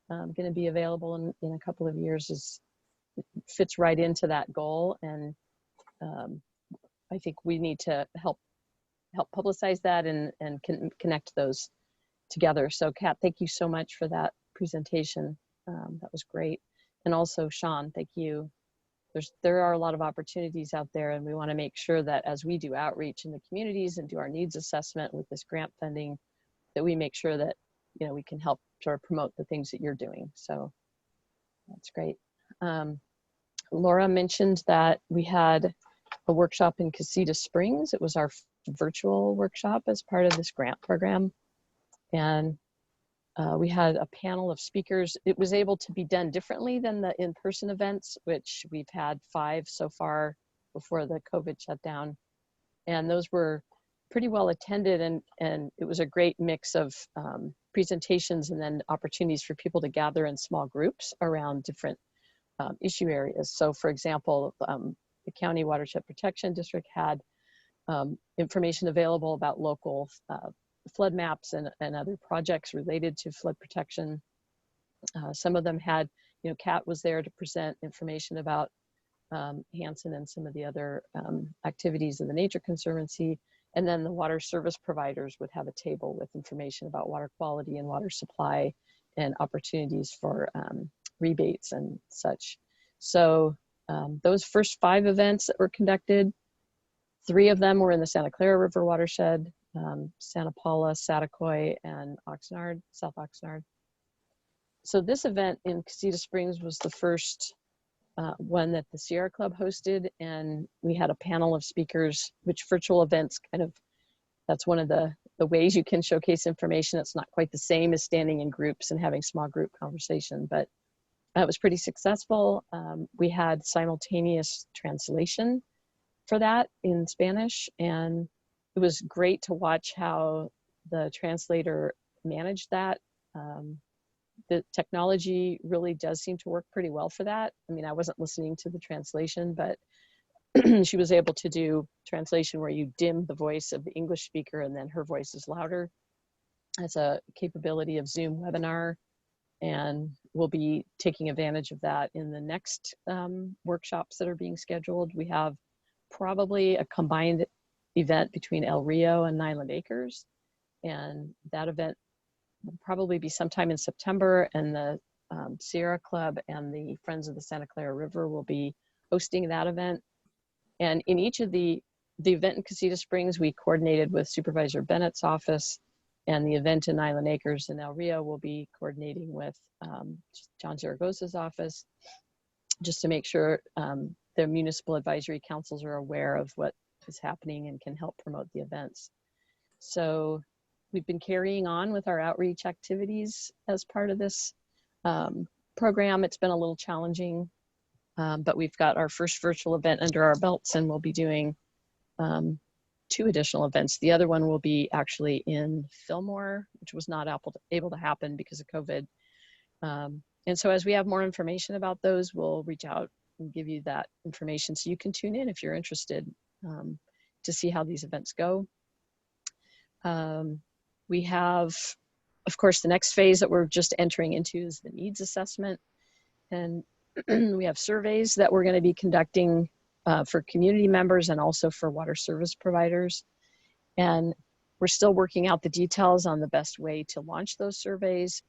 going to be available in a couple of years fits right into that goal. And I think we need to help publicize that and connect those together. So Kat, thank you so much for that presentation. That was great. And also Sean, thank you. There are a lot of opportunities out there, and we want to make sure that as we do outreach in the communities and do our needs assessment with this grant funding, that we make sure that, you know, we can help sort of promote the things that you're doing. So that's great. Laura mentioned that we had a workshop in Casita Springs. It was our virtual workshop as part of this grant program. And we had a panel of speakers. It was able to be done differently than the in-person events, which we've had 5 so far before the COVID shutdown. And those were pretty well attended, and it was a great mix of presentations and then opportunities for people to gather in small groups around different issue areas. So for example, the County Watershed Protection District had information available about local flood maps and other projects related to flood protection. Some of them had, you know, Kat was there to present information about Hanson and some of the other activities of the Nature Conservancy. And then the water service providers would have a table with information about water quality and water supply and opportunities for rebates and such. So those first 5 events that were conducted, 3 of them were in the Santa Clara River watershed. Santa Paula, Satakoy, and Oxnard, South Oxnard. So this event in Casita Springs was the first one that the Sierra Club hosted, and we had a panel of speakers, which virtual events kind of, that's one of the ways you can showcase information. It's not quite the same as standing in groups and having small group conversation, but it was pretty successful. We had simultaneous translation for that in Spanish, and it was great to watch how the translator managed that. The technology really does seem to work pretty well for that. I mean, I wasn't listening to the translation, but she was able to do translation where you dim the voice of the English speaker and then her voice is louder. That's a capability of Zoom webinar, and we'll be taking advantage of that in the next workshops that are being scheduled. We have probably a combined event between El Rio and Nyland Acres, and that event will probably be sometime in September, and the Sierra Club and the Friends of the Santa Clara River will be hosting that event. And in each of the event in Casita Springs, we coordinated with Supervisor Bennett's office, and the event in Island Acres in El Rio will be coordinating with John Zaragoza's office, just to make sure the municipal advisory councils are aware of what is happening and can help promote the events. So we've been carrying on with our outreach activities as part of this program. It's been a little challenging, but we've got our first virtual event under our belts, and we'll be doing 2 additional events. The other one will be actually in Fillmore, which was not able to happen because of COVID. And so as we have more information about those, we'll reach out and give you that information so you can tune in if you're interested to see how these events go. We have, of course, the next phase that we're just entering into is the needs assessment. And we have surveys that we're going to be conducting for community members and also for water service providers. And we're still working out the details on the best way to launch those surveys,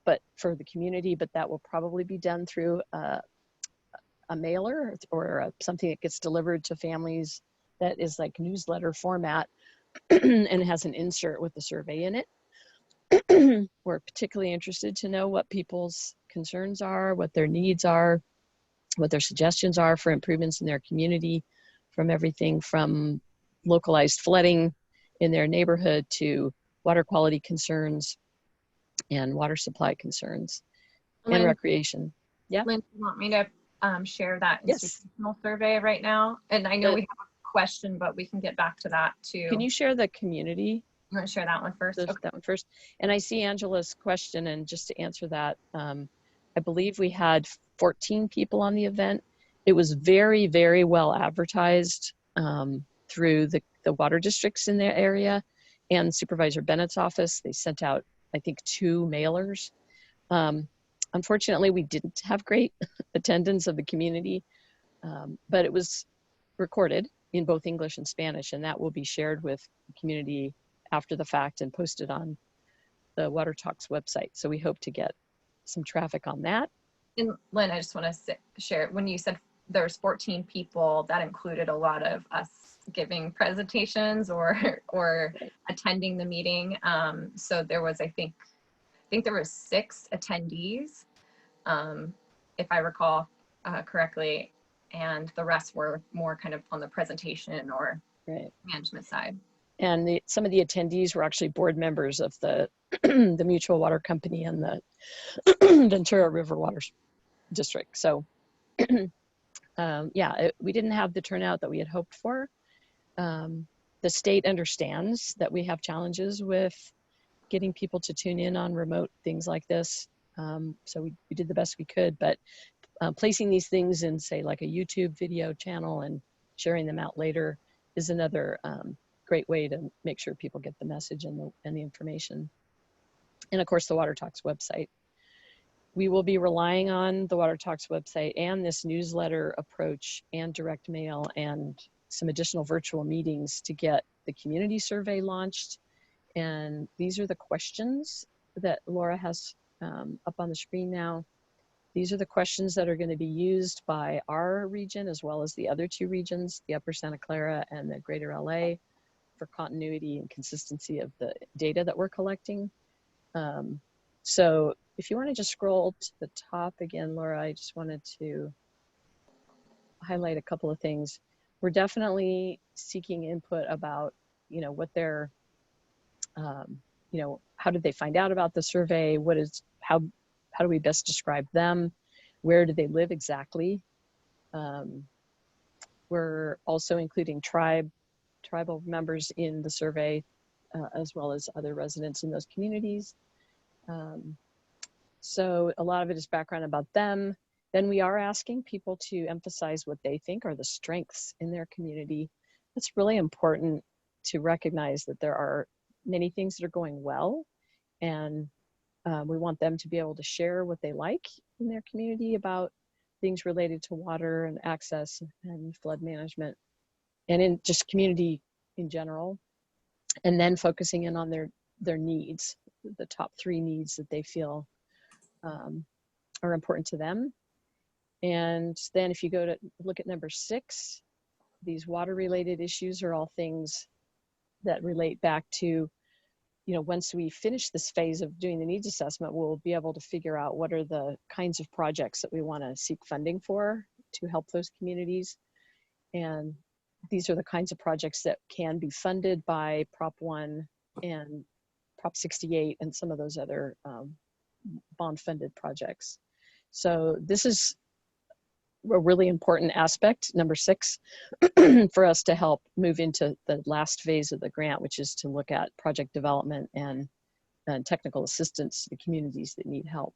but for the community, but that will probably be done through a mailer or something that gets delivered to families that is like newsletter format and has an insert with the survey in it. We're particularly interested to know what people's concerns are, what their needs are, what their suggestions are for improvements in their community, from everything from localized flooding in their neighborhood to water quality concerns and water supply concerns and recreation. Yeah. Lynn, you want me to share that Yes. institutional survey right now? And I know we have a question, but we can get back to that too. Can you share the community? You want to share that one first? Okay. That one first. And I see Angela's question, and just to answer that, I believe we had 14 people on the event. It was very, very well advertised through the water districts in their area and Supervisor Bennett's office. They sent out, I think, 2 mailers. Unfortunately, we didn't have great attendance of the community, but it was recorded in both English and Spanish, and that will be shared with the community after the fact and posted on the Water Talks website. So we hope to get some traffic on that. And Lynn, I just want to share, when you said there's 14 people, that included a lot of us giving presentations or attending the meeting. So there was, I think there was 6 attendees, if I recall correctly, and the rest were more kind of on the presentation or management side. And some of the attendees were actually board members of the the Mutual Water Company and the Ventura River Water District. So yeah, we didn't have the turnout that we had hoped for. The state understands that we have challenges with getting people to tune in on remote things like this. So we did the best we could, but placing these things in, say, like a YouTube video channel and sharing them out later is another great way to make sure people get the message and the information. And of course, the Water Talks website. We will be relying on the Water Talks website and this newsletter approach and direct mail and some additional virtual meetings to get the community survey launched. And these are the questions that Laura has up on the screen now. These are the questions that are going to be used by our region as well as the other 2 regions, the Upper Santa Clara and the Greater LA, for continuity and consistency of the data that we're collecting. So if you want to just scroll to the top again, Laura, I just wanted to highlight a couple of things. We're definitely seeking input about, what their, how did they find out about the survey? How do we best describe them? Where do they live exactly? We're also including tribal members in the survey, as well as other residents in those communities. So a lot of it is background about them. Then we are asking people to emphasize what they think are the strengths in their community. It's really important to recognize that there are many things that are going well, and we want them to be able to share what they like in their community about things related to water and access and flood management, and in just community in general. And then focusing in on their needs, the top 3 needs that they feel are important to them. And then if you go to look at number 6, these water related issues are all things that relate back to, once we finish this phase of doing the needs assessment, we'll be able to figure out what are the kinds of projects that we want to seek funding for to help those communities. And these are the kinds of projects that can be funded by Prop 1 and Prop 68 and some of those other bond funded projects. So this is a really important aspect, number 6, for us to help move into the last phase of the grant, which is to look at project development and technical assistance to the communities that need help.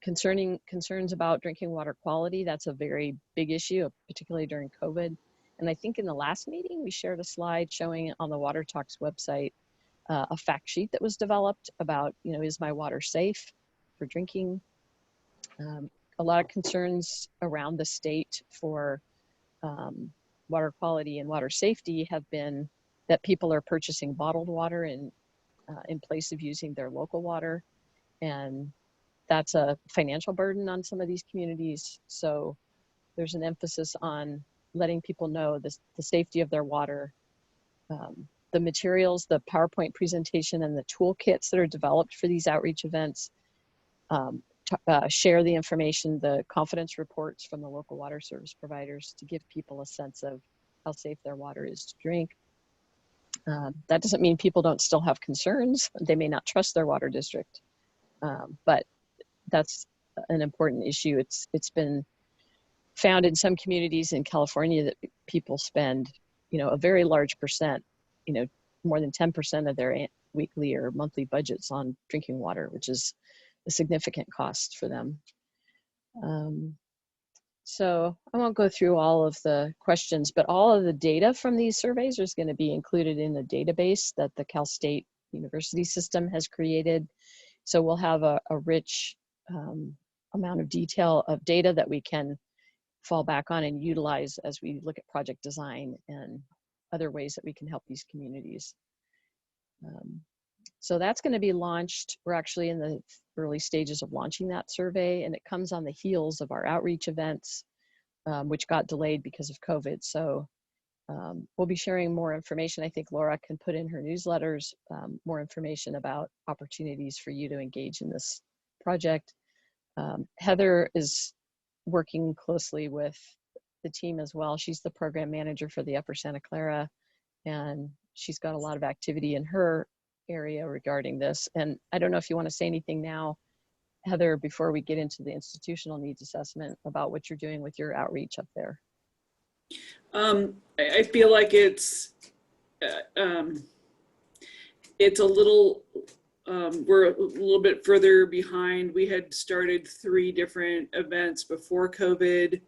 Concerns about drinking water quality, that's a very big issue, particularly during COVID. And I think in the last meeting, we shared a slide showing on the Water Talks website a fact sheet that was developed about, is my water safe for drinking? A lot of concerns around the state for water quality and water safety have been that people are purchasing bottled water in place of using their local water. And that's a financial burden on some of these communities. So there's an emphasis on letting people know the safety of their water. The materials, the PowerPoint presentation and the toolkits that are developed for these outreach events share the information, the confidence reports from the local water service providers to give people a sense of how safe their water is to drink. That doesn't mean people don't still have concerns. They may not trust their water district, but that's an important issue. It's been found in some communities in California that people spend, a very large percent, more than 10% of their weekly or monthly budgets on drinking water, which is a significant cost for them. So I won't go through all of the questions, but all of the data from these surveys is going to be included in the database that the Cal State University system has created. So we'll have a rich amount of detail of data that we can fall back on and utilize as we look at project design and other ways that we can help these communities. So that's going to be launched. We're actually in the early stages of launching that survey, and it comes on the heels of our outreach events, which got delayed because of COVID. So we'll be sharing more information. I think Laura can put in her newsletters more information about opportunities for you to engage in this project. Heather is working closely with the team as well. She's the program manager for the Upper Santa Clara, and she's got a lot of activity in her area regarding this. And I don't know if you want to say anything now, Heather, before we get into the institutional needs assessment about what you're doing with your outreach up there. I feel like it's a little, we're a little bit further behind. We had started 3 different events before COVID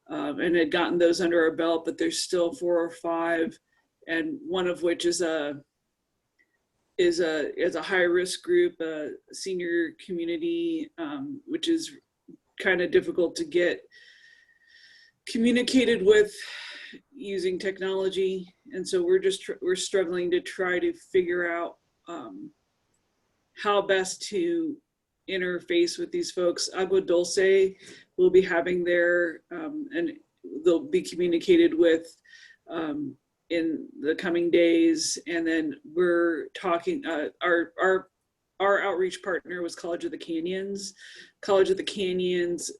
and had gotten those under our belt, but there's still 4 or 5, and one of which is a high risk group, a senior community, which is kind of difficult to get communicated with using technology. And so we're struggling to try to figure out how best to interface with these folks. Agua Dulce will be having their, and they'll be communicated with in the coming days. And then we're talking, our outreach partner was College of the Canyons. College of the Canyons,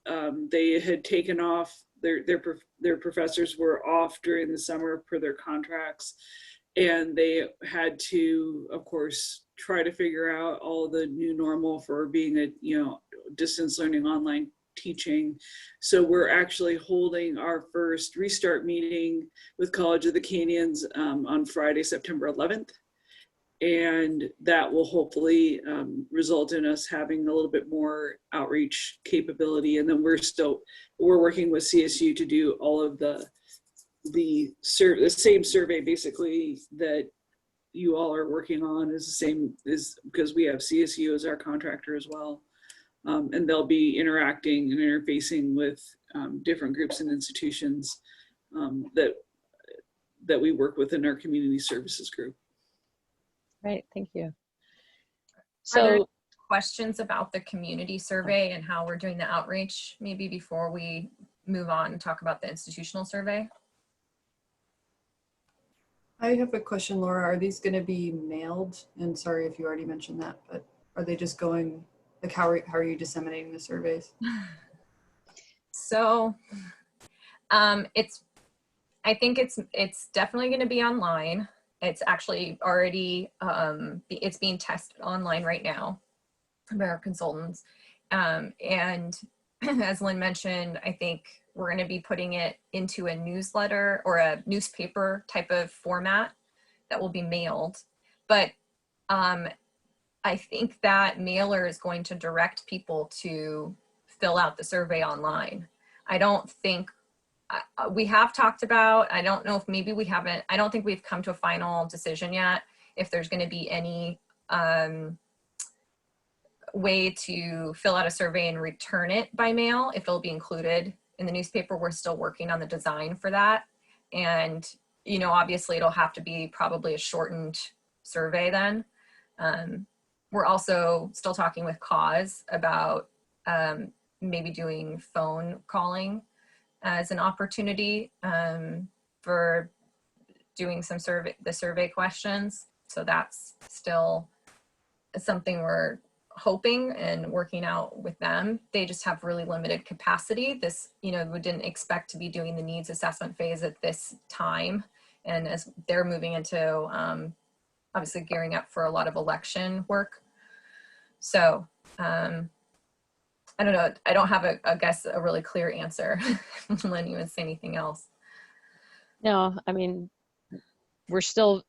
they had taken off, their professors were off during the summer per their contracts. And they had to, of course, try to figure out all the new normal for being a, distance learning, online teaching. So we're actually holding our first restart meeting with College of the Canyons on Friday, September 11th. And that will hopefully result in us having a little bit more outreach capability. And then we're working with CSU to do all of the same survey basically that you all are working on is the same, is because we have CSU as our contractor as well. And they'll be interacting and interfacing with different groups and institutions that we work with in our community services group. Right, thank you. Are there So, questions about the community survey and how we're doing the outreach, maybe before we move on and talk about the institutional survey? I have a question, Laura. Are these going to be mailed? And sorry if you already mentioned that, but are they just going, like, how are you disseminating the surveys? So I think it's definitely going to be online. It's actually already, it's being tested online right now by our consultants. And as Lynn mentioned, I think we're going to be putting it into a newsletter or a newspaper type of format that will be mailed. But I think that mailer is going to direct people to fill out the survey online. I don't think we have talked about, I don't know if maybe we haven't, I don't think we've come to a final decision yet if there's going to be any way to fill out a survey and return it by mail, if it'll be included in the newspaper. We're still working on the design for that. And, obviously it'll have to be probably a shortened survey then. We're also still talking with Cause about maybe doing phone calling as an opportunity for doing some survey questions. So that's still something we're hoping and working out with them. They just have really limited capacity. This, we didn't expect to be doing the needs assessment phase at this time. And as they're moving into obviously gearing up for a lot of election work. So I don't know. I don't have a really clear answer. Lynn, you would say anything else? no, I mean, we're still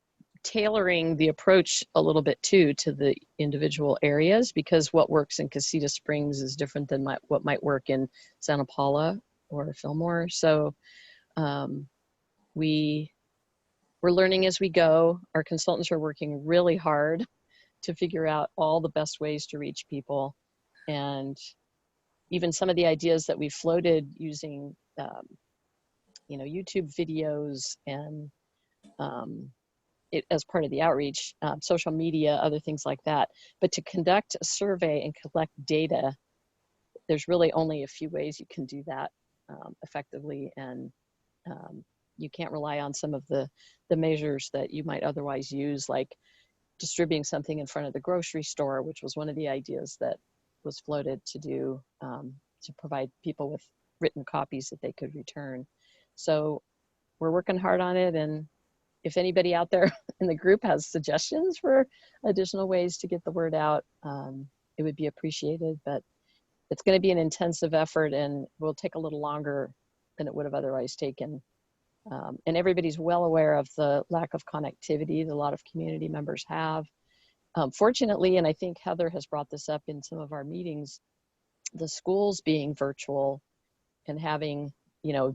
tailoring the approach a little bit too to the individual areas, because what works in Casita Springs is different than what might work in Santa Paula or Fillmore. So we're learning as we go. Our consultants are working really hard to figure out all the best ways to reach people. And even some of the ideas that we floated using, YouTube videos and as part of the outreach, social media, other things like that. But to conduct a survey and collect data, there's really only a few ways you can do that effectively. And you can't rely on some of the measures that you might otherwise use, like distributing something in front of the grocery store, which was one of the ideas that was floated to do, to provide people with written copies that they could return. So we're working hard on it. And if anybody out there in the group has suggestions for additional ways to get the word out, it would be appreciated. But it's going to be an intensive effort and will take a little longer than it would have otherwise taken. And everybody's well aware of the lack of connectivity that a lot of community members have. Fortunately, and I think Heather has brought this up in some of our meetings, the schools being virtual and having,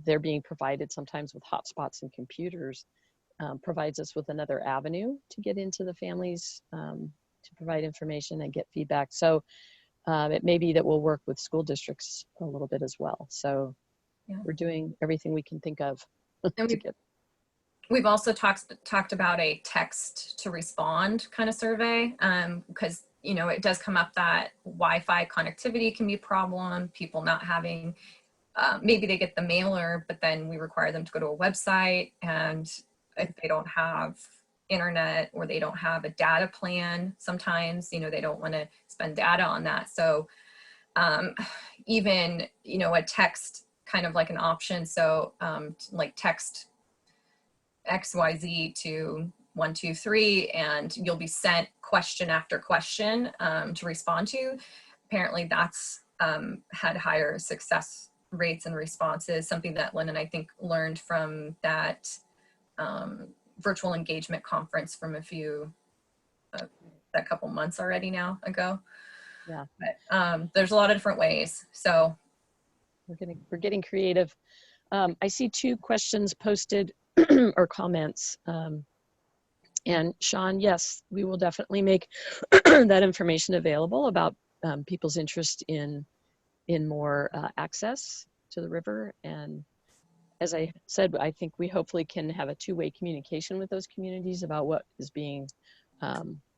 they're being provided sometimes with hotspots and computers, provides us with another avenue to get into the families, to provide information and get feedback. So it may be that we'll work with school districts a little bit as well. So yeah, we're doing everything we can think of. We've also talked about a text to respond kind of survey, because it does come up that Wi-Fi connectivity can be a problem. People not having, maybe they get the mailer, but then we require them to go to a website, and if they don't have internet or they don't have a data plan, sometimes, you know, they don't want to spend data on that. So even, you know, a text kind of like an option. So like text XYZ to 123 and you'll be sent question after question to respond to. Apparently that's had higher success rates and responses, something that Lynn and I think learned from that virtual engagement conference from a couple months already now ago. Yeah. But there's a lot of different ways. So we're getting creative. I see 2 questions posted or comments. And Sean, yes, we will definitely make that information available about people's interest in more access to the river. And as I said, I think we hopefully can have a 2-way communication with those communities about what is being,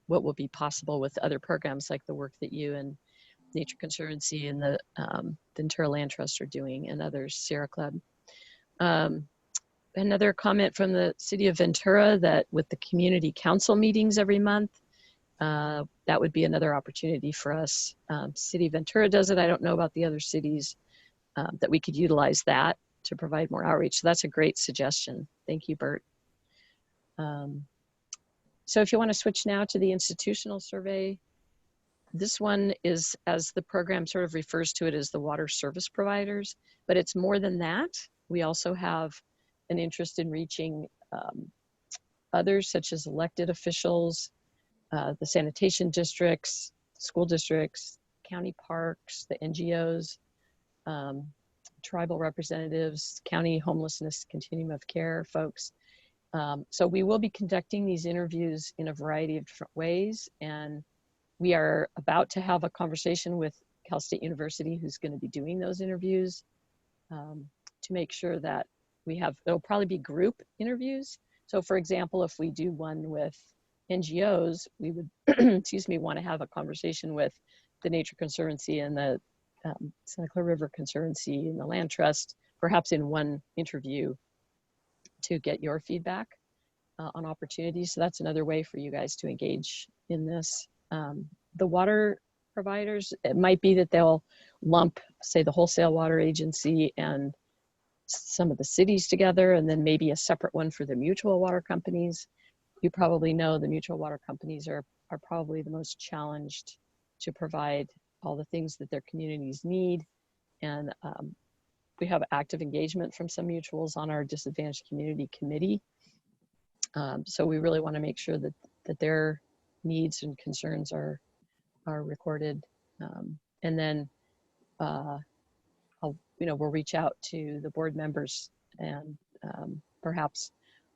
what will be possible with other programs like the work that you and Nature Conservancy and the Ventura Land Trust are doing, and others, Sierra Club. Another comment from the city of Ventura that with the community council meetings every month, that would be another opportunity for us. City of Ventura does it. I don't know about the other cities that we could utilize that to provide more outreach. So that's a great suggestion. Thank you, Bert. So if you want to switch now to the institutional survey, this one is, as the program sort of refers to it, as the water service providers, but it's more than that. We also have an interest in reaching others such as elected officials, the sanitation districts, school districts, county parks, the NGOs, tribal representatives, county homelessness continuum of care folks. So we will be conducting these interviews in a variety of different ways, and we are about to have a conversation with Cal State University, who's going to be doing those interviews, to make sure that we have, it'll probably be group interviews. So for example, if we do one with NGOs, we would, excuse me, want to have a conversation with the Nature Conservancy and the Santa Clara River Conservancy and the Land Trust, perhaps in one interview, to get your feedback on opportunities. So that's another way for you guys to engage in this. The water providers, it might be that they'll lump, say, the wholesale water agency and some of the cities together, and then maybe a separate one for the mutual water companies. You probably know the mutual water companies are probably the most challenged to provide all the things that their communities need. And we have active engagement from some mutuals on our disadvantaged community committee. So we really want to make sure that their needs and concerns are recorded. And then we'll reach out to the board members and perhaps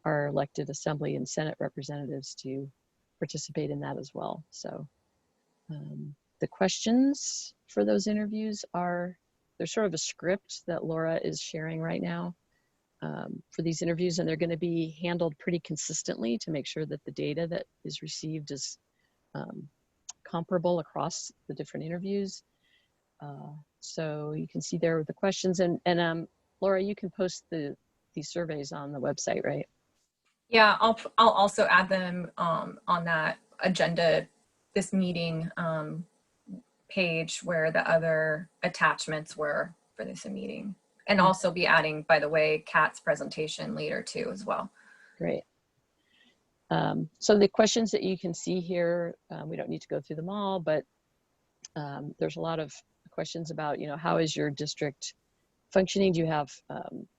our elected assembly and Senate representatives to participate in that as well. So the questions for those interviews there's sort of a script that Laura is sharing right now for these interviews, and they're going to be handled pretty consistently to make sure that the data that is received is comparable across the different interviews. So you can see there the questions, and Laura, you can post these surveys on the website, right? yeah, I'll also add them on that agenda, this meeting page where the other attachments were for this meeting, and also be adding, by the way, Kat's presentation later too as well. Great. So the questions that you can see here, we don't need to go through them all, but there's a lot of questions about, how is your district functioning? Do you have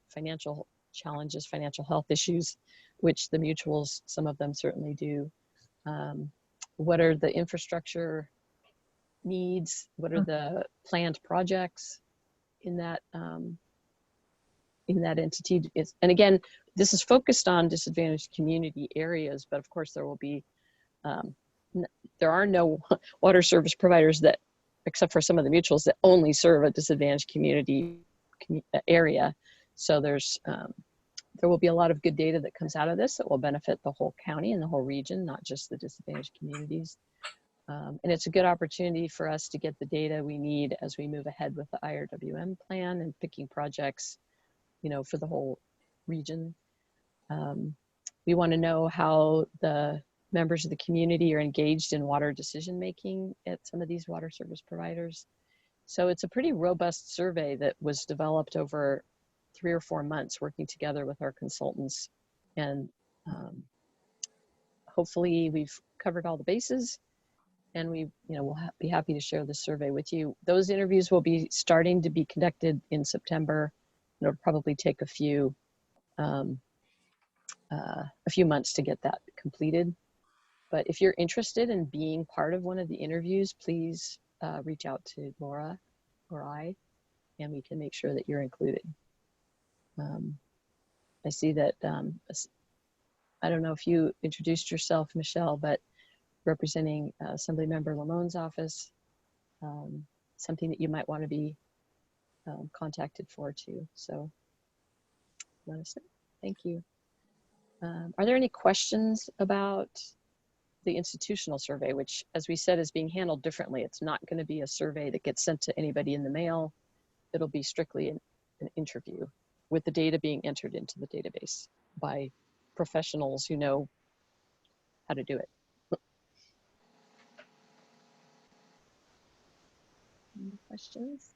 financial challenges, financial health issues, which the mutuals, some of them certainly do. What are the infrastructure needs? What are the planned projects in that entity? And again, this is focused on disadvantaged community areas, but of course there will be, there are no water service providers that, except for some of the mutuals, that only serve a disadvantaged community area. So there will be a lot of good data that comes out of this that will benefit the whole county and the whole region, not just the disadvantaged communities. And it's a good opportunity for us to get the data we need as we move ahead with the IRWM plan and picking projects, for the whole region. We want to know how the members of the community are engaged in water decision-making at some of these water service providers. So it's a pretty robust survey that was developed over 3 or 4 months working together with our consultants. And hopefully we've covered all the bases, and we'll be happy to share this survey with you. Those interviews will be starting to be conducted in September. It'll probably take a few months to get that completed. But if you're interested in being part of one of the interviews, please reach out to Laura or I, and we can make sure that you're included. I see that, I don't know if you introduced yourself, Michelle, but representing Assemblymember Lamone's office, something that you might want to be contacted for too. So let us know. Thank you. Are there any questions about the institutional survey, which, as we said, is being handled differently? It's not going to be a survey that gets sent to anybody in the mail. It'll be strictly an interview with the data being entered into the database by professionals who know how to do it. Any questions?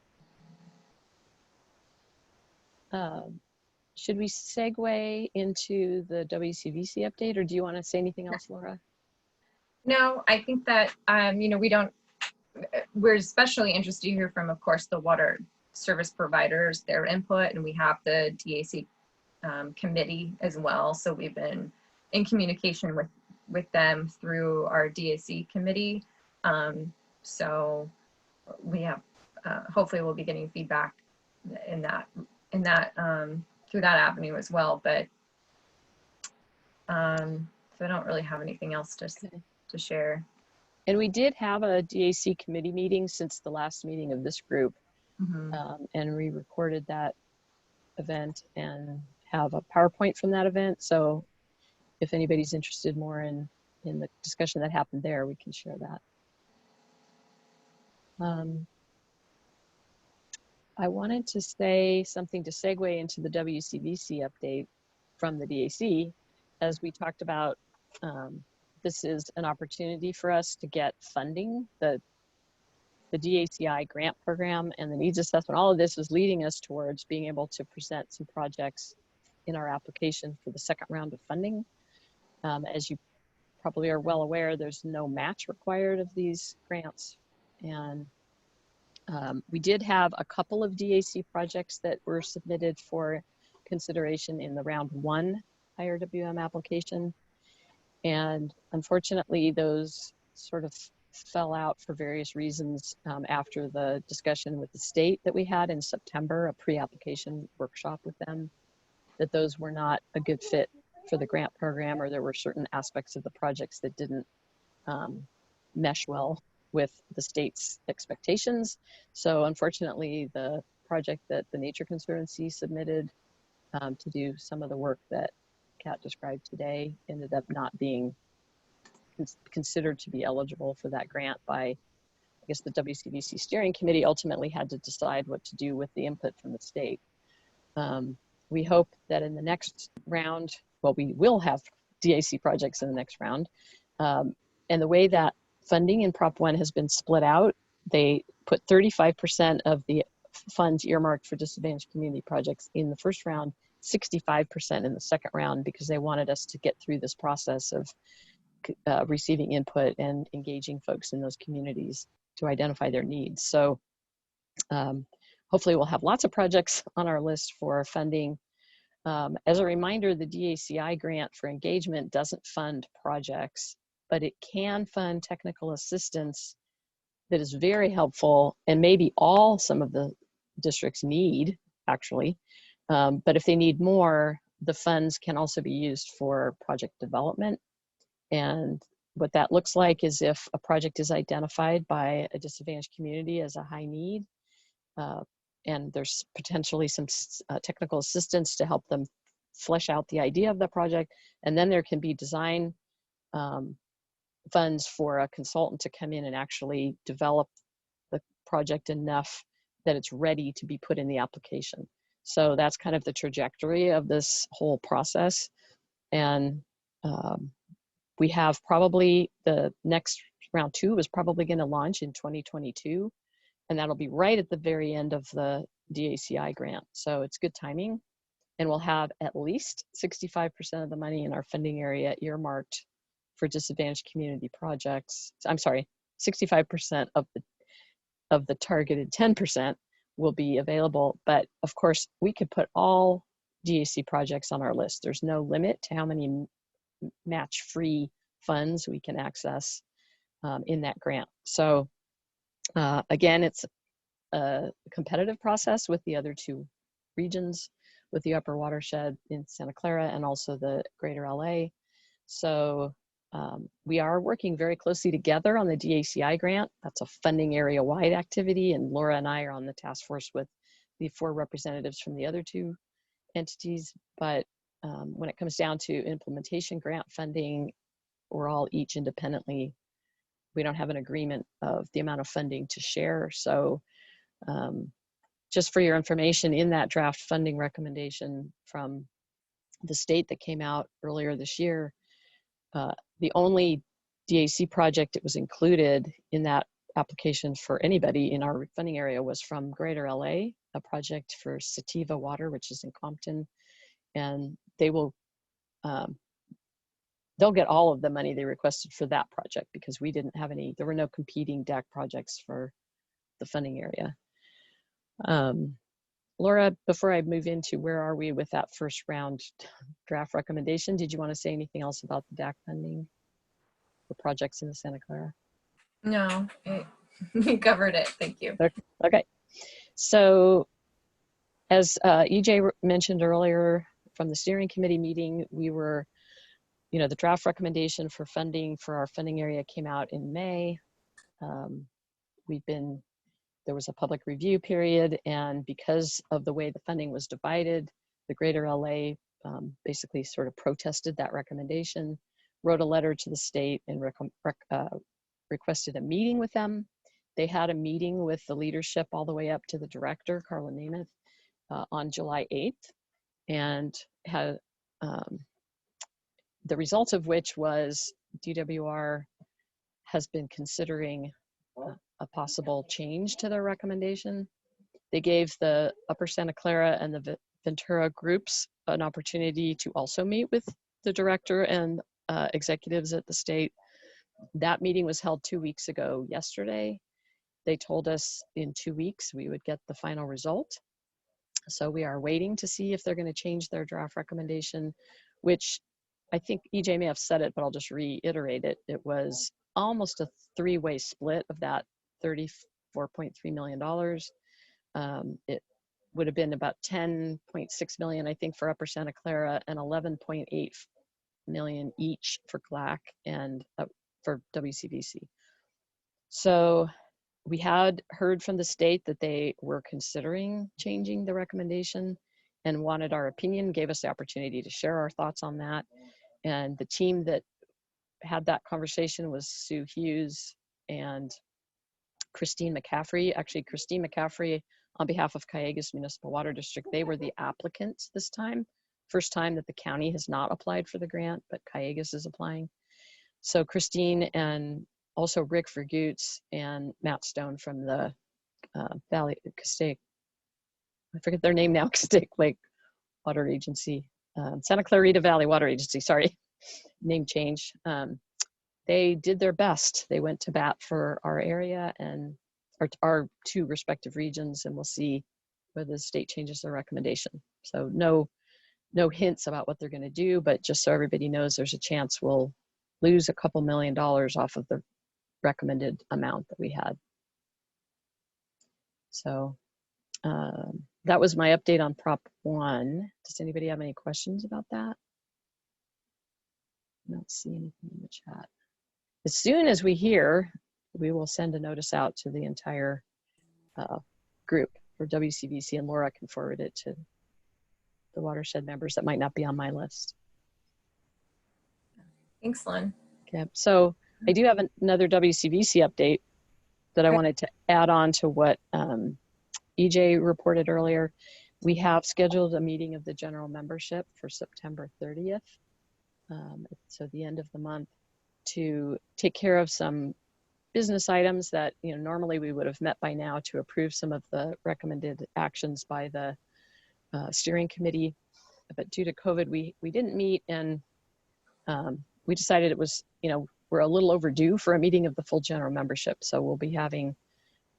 Should we segue into the WCVC update, or do you want to say anything else, Laura? No, I think that, we're especially interested to hear from, of course, the water service providers, their input, and we have the DAC committee as well. So we've been in communication with them through our DAC committee. So we have, hopefully we'll be getting feedback in that through that avenue as well. But so I don't really have anything else to share. And we did have a DAC committee meeting since the last meeting of this group. And we recorded that event and have a PowerPoint from that event. So if anybody's interested more in the discussion that happened there, we can share that. I wanted to say something to segue into the WCVC update from the DAC. As we talked about, this is an opportunity for us to get funding. The DACI grant program and the needs assessment, all of this is leading us towards being able to present some projects in our application for the second round of funding. As you probably are well aware, there's no match required of these grants. And we did have a couple of DAC projects that were submitted for consideration in the round 1 IRWM application. And unfortunately, those sort of fell out for various reasons after the discussion with the state that we had in September, a pre-application workshop with them, that those were not a good fit for the grant program, or there were certain aspects of the projects that didn't mesh well with the state's expectations. So unfortunately, the project that the Nature Conservancy submitted to do some of the work that Kat described today ended up not being considered to be eligible for that grant by, I guess, the WCVC steering committee ultimately had to decide what to do with the input from the state. We hope that in the next round, well, we will have DAC projects in the next round. And the way that funding in Prop 1 has been split out, they put 35% of the funds earmarked for disadvantaged community projects in the first round, 65% in the second round, because they wanted us to get through this process of receiving input and engaging folks in those communities to identify their needs. So hopefully we'll have lots of projects on our list for funding. As a reminder, the DACI grant for engagement doesn't fund projects, but it can fund technical assistance that is very helpful and maybe all some of the districts need, actually. But if they need more, the funds can also be used for project development. And what that looks like is if a project is identified by a disadvantaged community as a high need, and there's potentially some technical assistance to help them flesh out the idea of the project, and then there can be design funds for a consultant to come in and actually develop the project enough that it's ready to be put in the application. So that's kind of the trajectory of this whole process. And we have probably the next round 2 is probably going to launch in 2022, and that'll be right at the very end of the DACI grant. So it's good timing, and we'll have at least 65% of the money in our funding area earmarked for disadvantaged community projects. I'm sorry, 65% of the targeted 10% will be available. But of course, we could put all DAC projects on our list. There's no limit to how many match-free funds we can access in that grant. So again, it's a competitive process with the other 2 regions, with the upper watershed in Santa Clara and also the greater LA. So we are working very closely together on the DACI grant. That's a funding area wide activity, and Laura and I are on the task force with the 4 representatives from the other 2 entities. But when it comes down to implementation grant funding, we're all each independently. We don't have an agreement of the amount of funding to share. So just for your information, in that draft funding recommendation from the state that came out earlier this year, the only DAC project that was included in that application for anybody in our funding area was from Greater LA, a project for Sativa Water, which is in Compton, and they will they'll get all of the money they requested for that project because we didn't have any, there were no competing DAC projects for the funding area. Laura, before I move into where are we with that first round draft recommendation, did you want to say anything else about the DAC funding for projects in the Santa Clara? No, we covered it. Thank you. Okay. So as EJ mentioned earlier from the steering committee meeting, we were, the draft recommendation for funding for our funding area came out in May. There was a public review period, and because of the way the funding was divided, the greater LA basically sort of protested that recommendation, wrote a letter to the state and requested a meeting with them. They had a meeting with the leadership all the way up to the director, Carla Namath, on July 8th, and had the results of which was DWR has been considering a possible change to their recommendation. They gave the Upper Santa Clara and the Ventura groups an opportunity to also meet with the director and executives at the state. That meeting was held 2 weeks ago yesterday. They told us in 2 weeks we would get the final result. So we are waiting to see if they're going to change their draft recommendation, which I think EJ may have said it, but I'll just reiterate it. It was almost a 3-way split of that $34.3 million. It would have been about 10.6 million, I think, for Upper Santa Clara and 11.8 million each for GLAC and for WCVC. So we had heard from the state that they were considering changing the recommendation and wanted our opinion, gave us the opportunity to share our thoughts on that. And the team that had that conversation was Sue Hughes and Christine McCaffrey. Actually, Christine McCaffrey, on behalf of Cayugas Municipal Water District, they were the applicants this time. First time that the county has not applied for the grant, but Cayugas is applying. So Christine and also Rick Vergoots and Matt Stone from the Valley Castaic, I forget their name now, Castaic Lake Water Agency, Santa Clarita Valley Water Agency, sorry, name change. They did their best. They went to bat for our area and our 2 respective regions, and we'll see whether the state changes their recommendation. So no hints about what they're going to do, but just so everybody knows, there's a chance we'll lose a couple $1 million off of the recommended amount that we had. So that was my update on Prop 1. Does anybody have any questions about that? I don't see anything in the chat. As soon as we hear, we will send a notice out to the entire group for WCVC, and Laura can forward it to the watershed members that might not be on my list. Thanks, Lynn. Okay, so I do have another WCVC update that I wanted to add on to what EJ reported earlier. We have scheduled a meeting of the general membership for September 30th. so the end of the month, to take care of some business items that, you know, normally we would have met by now to approve some of the recommended actions by the steering committee. But due to COVID, we didn't meet, and we decided it was, you know, we're a little overdue for a meeting of the full general membership. So we'll be having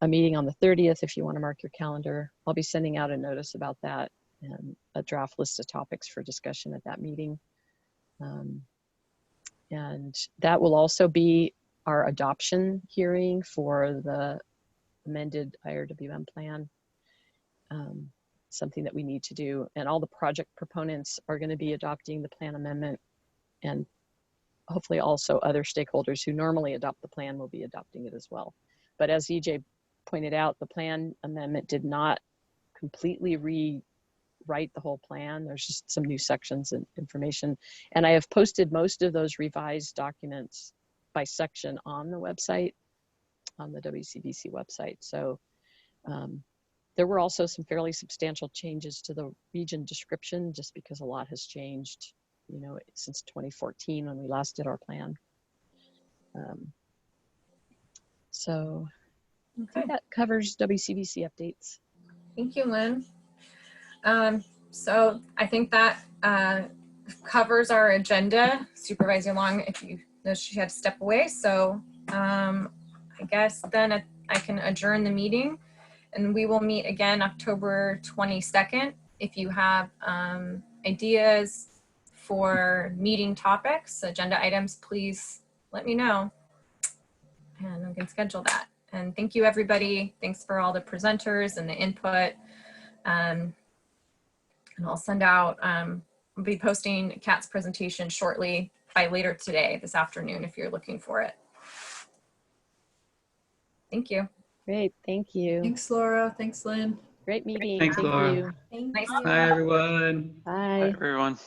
a meeting on the 30th if you want to mark your calendar. I'll be sending out a notice about that and a draft list of topics for discussion at that meeting. And that will also be our adoption hearing for the amended IRWM plan, something that we need to do. And all the project proponents are going to be adopting the plan amendment, and hopefully also other stakeholders who normally adopt the plan will be adopting it as well. But as EJ pointed out, the plan amendment did not completely rewrite the whole plan. There's just some new sections and information. And I have posted most of those revised documents by section on the website, on the WCBC website. So there were also some fairly substantial changes to the region description, just because a lot has changed, you know, since 2014 when we last did our plan. So I think that covers WCBC updates. Thank you, Lynn. So I think that covers our agenda. Supervisor Long, if you know, she had to step away. So I guess then I can adjourn the meeting, and we will meet again October 22nd. If you have ideas for meeting topics, agenda items, please let me know and we can schedule that. And thank you, everybody. Thanks for all the presenters and the input. And I'll send out, I'll be posting Kat's presentation shortly by later today, this afternoon, if you're looking for it. Thank you. Great, thank you. Thanks, Laura. Thanks, Lynn. Great meeting. Thanks, Thank Laura. you. Nice. Bye, everyone. Bye. Bye, everyone.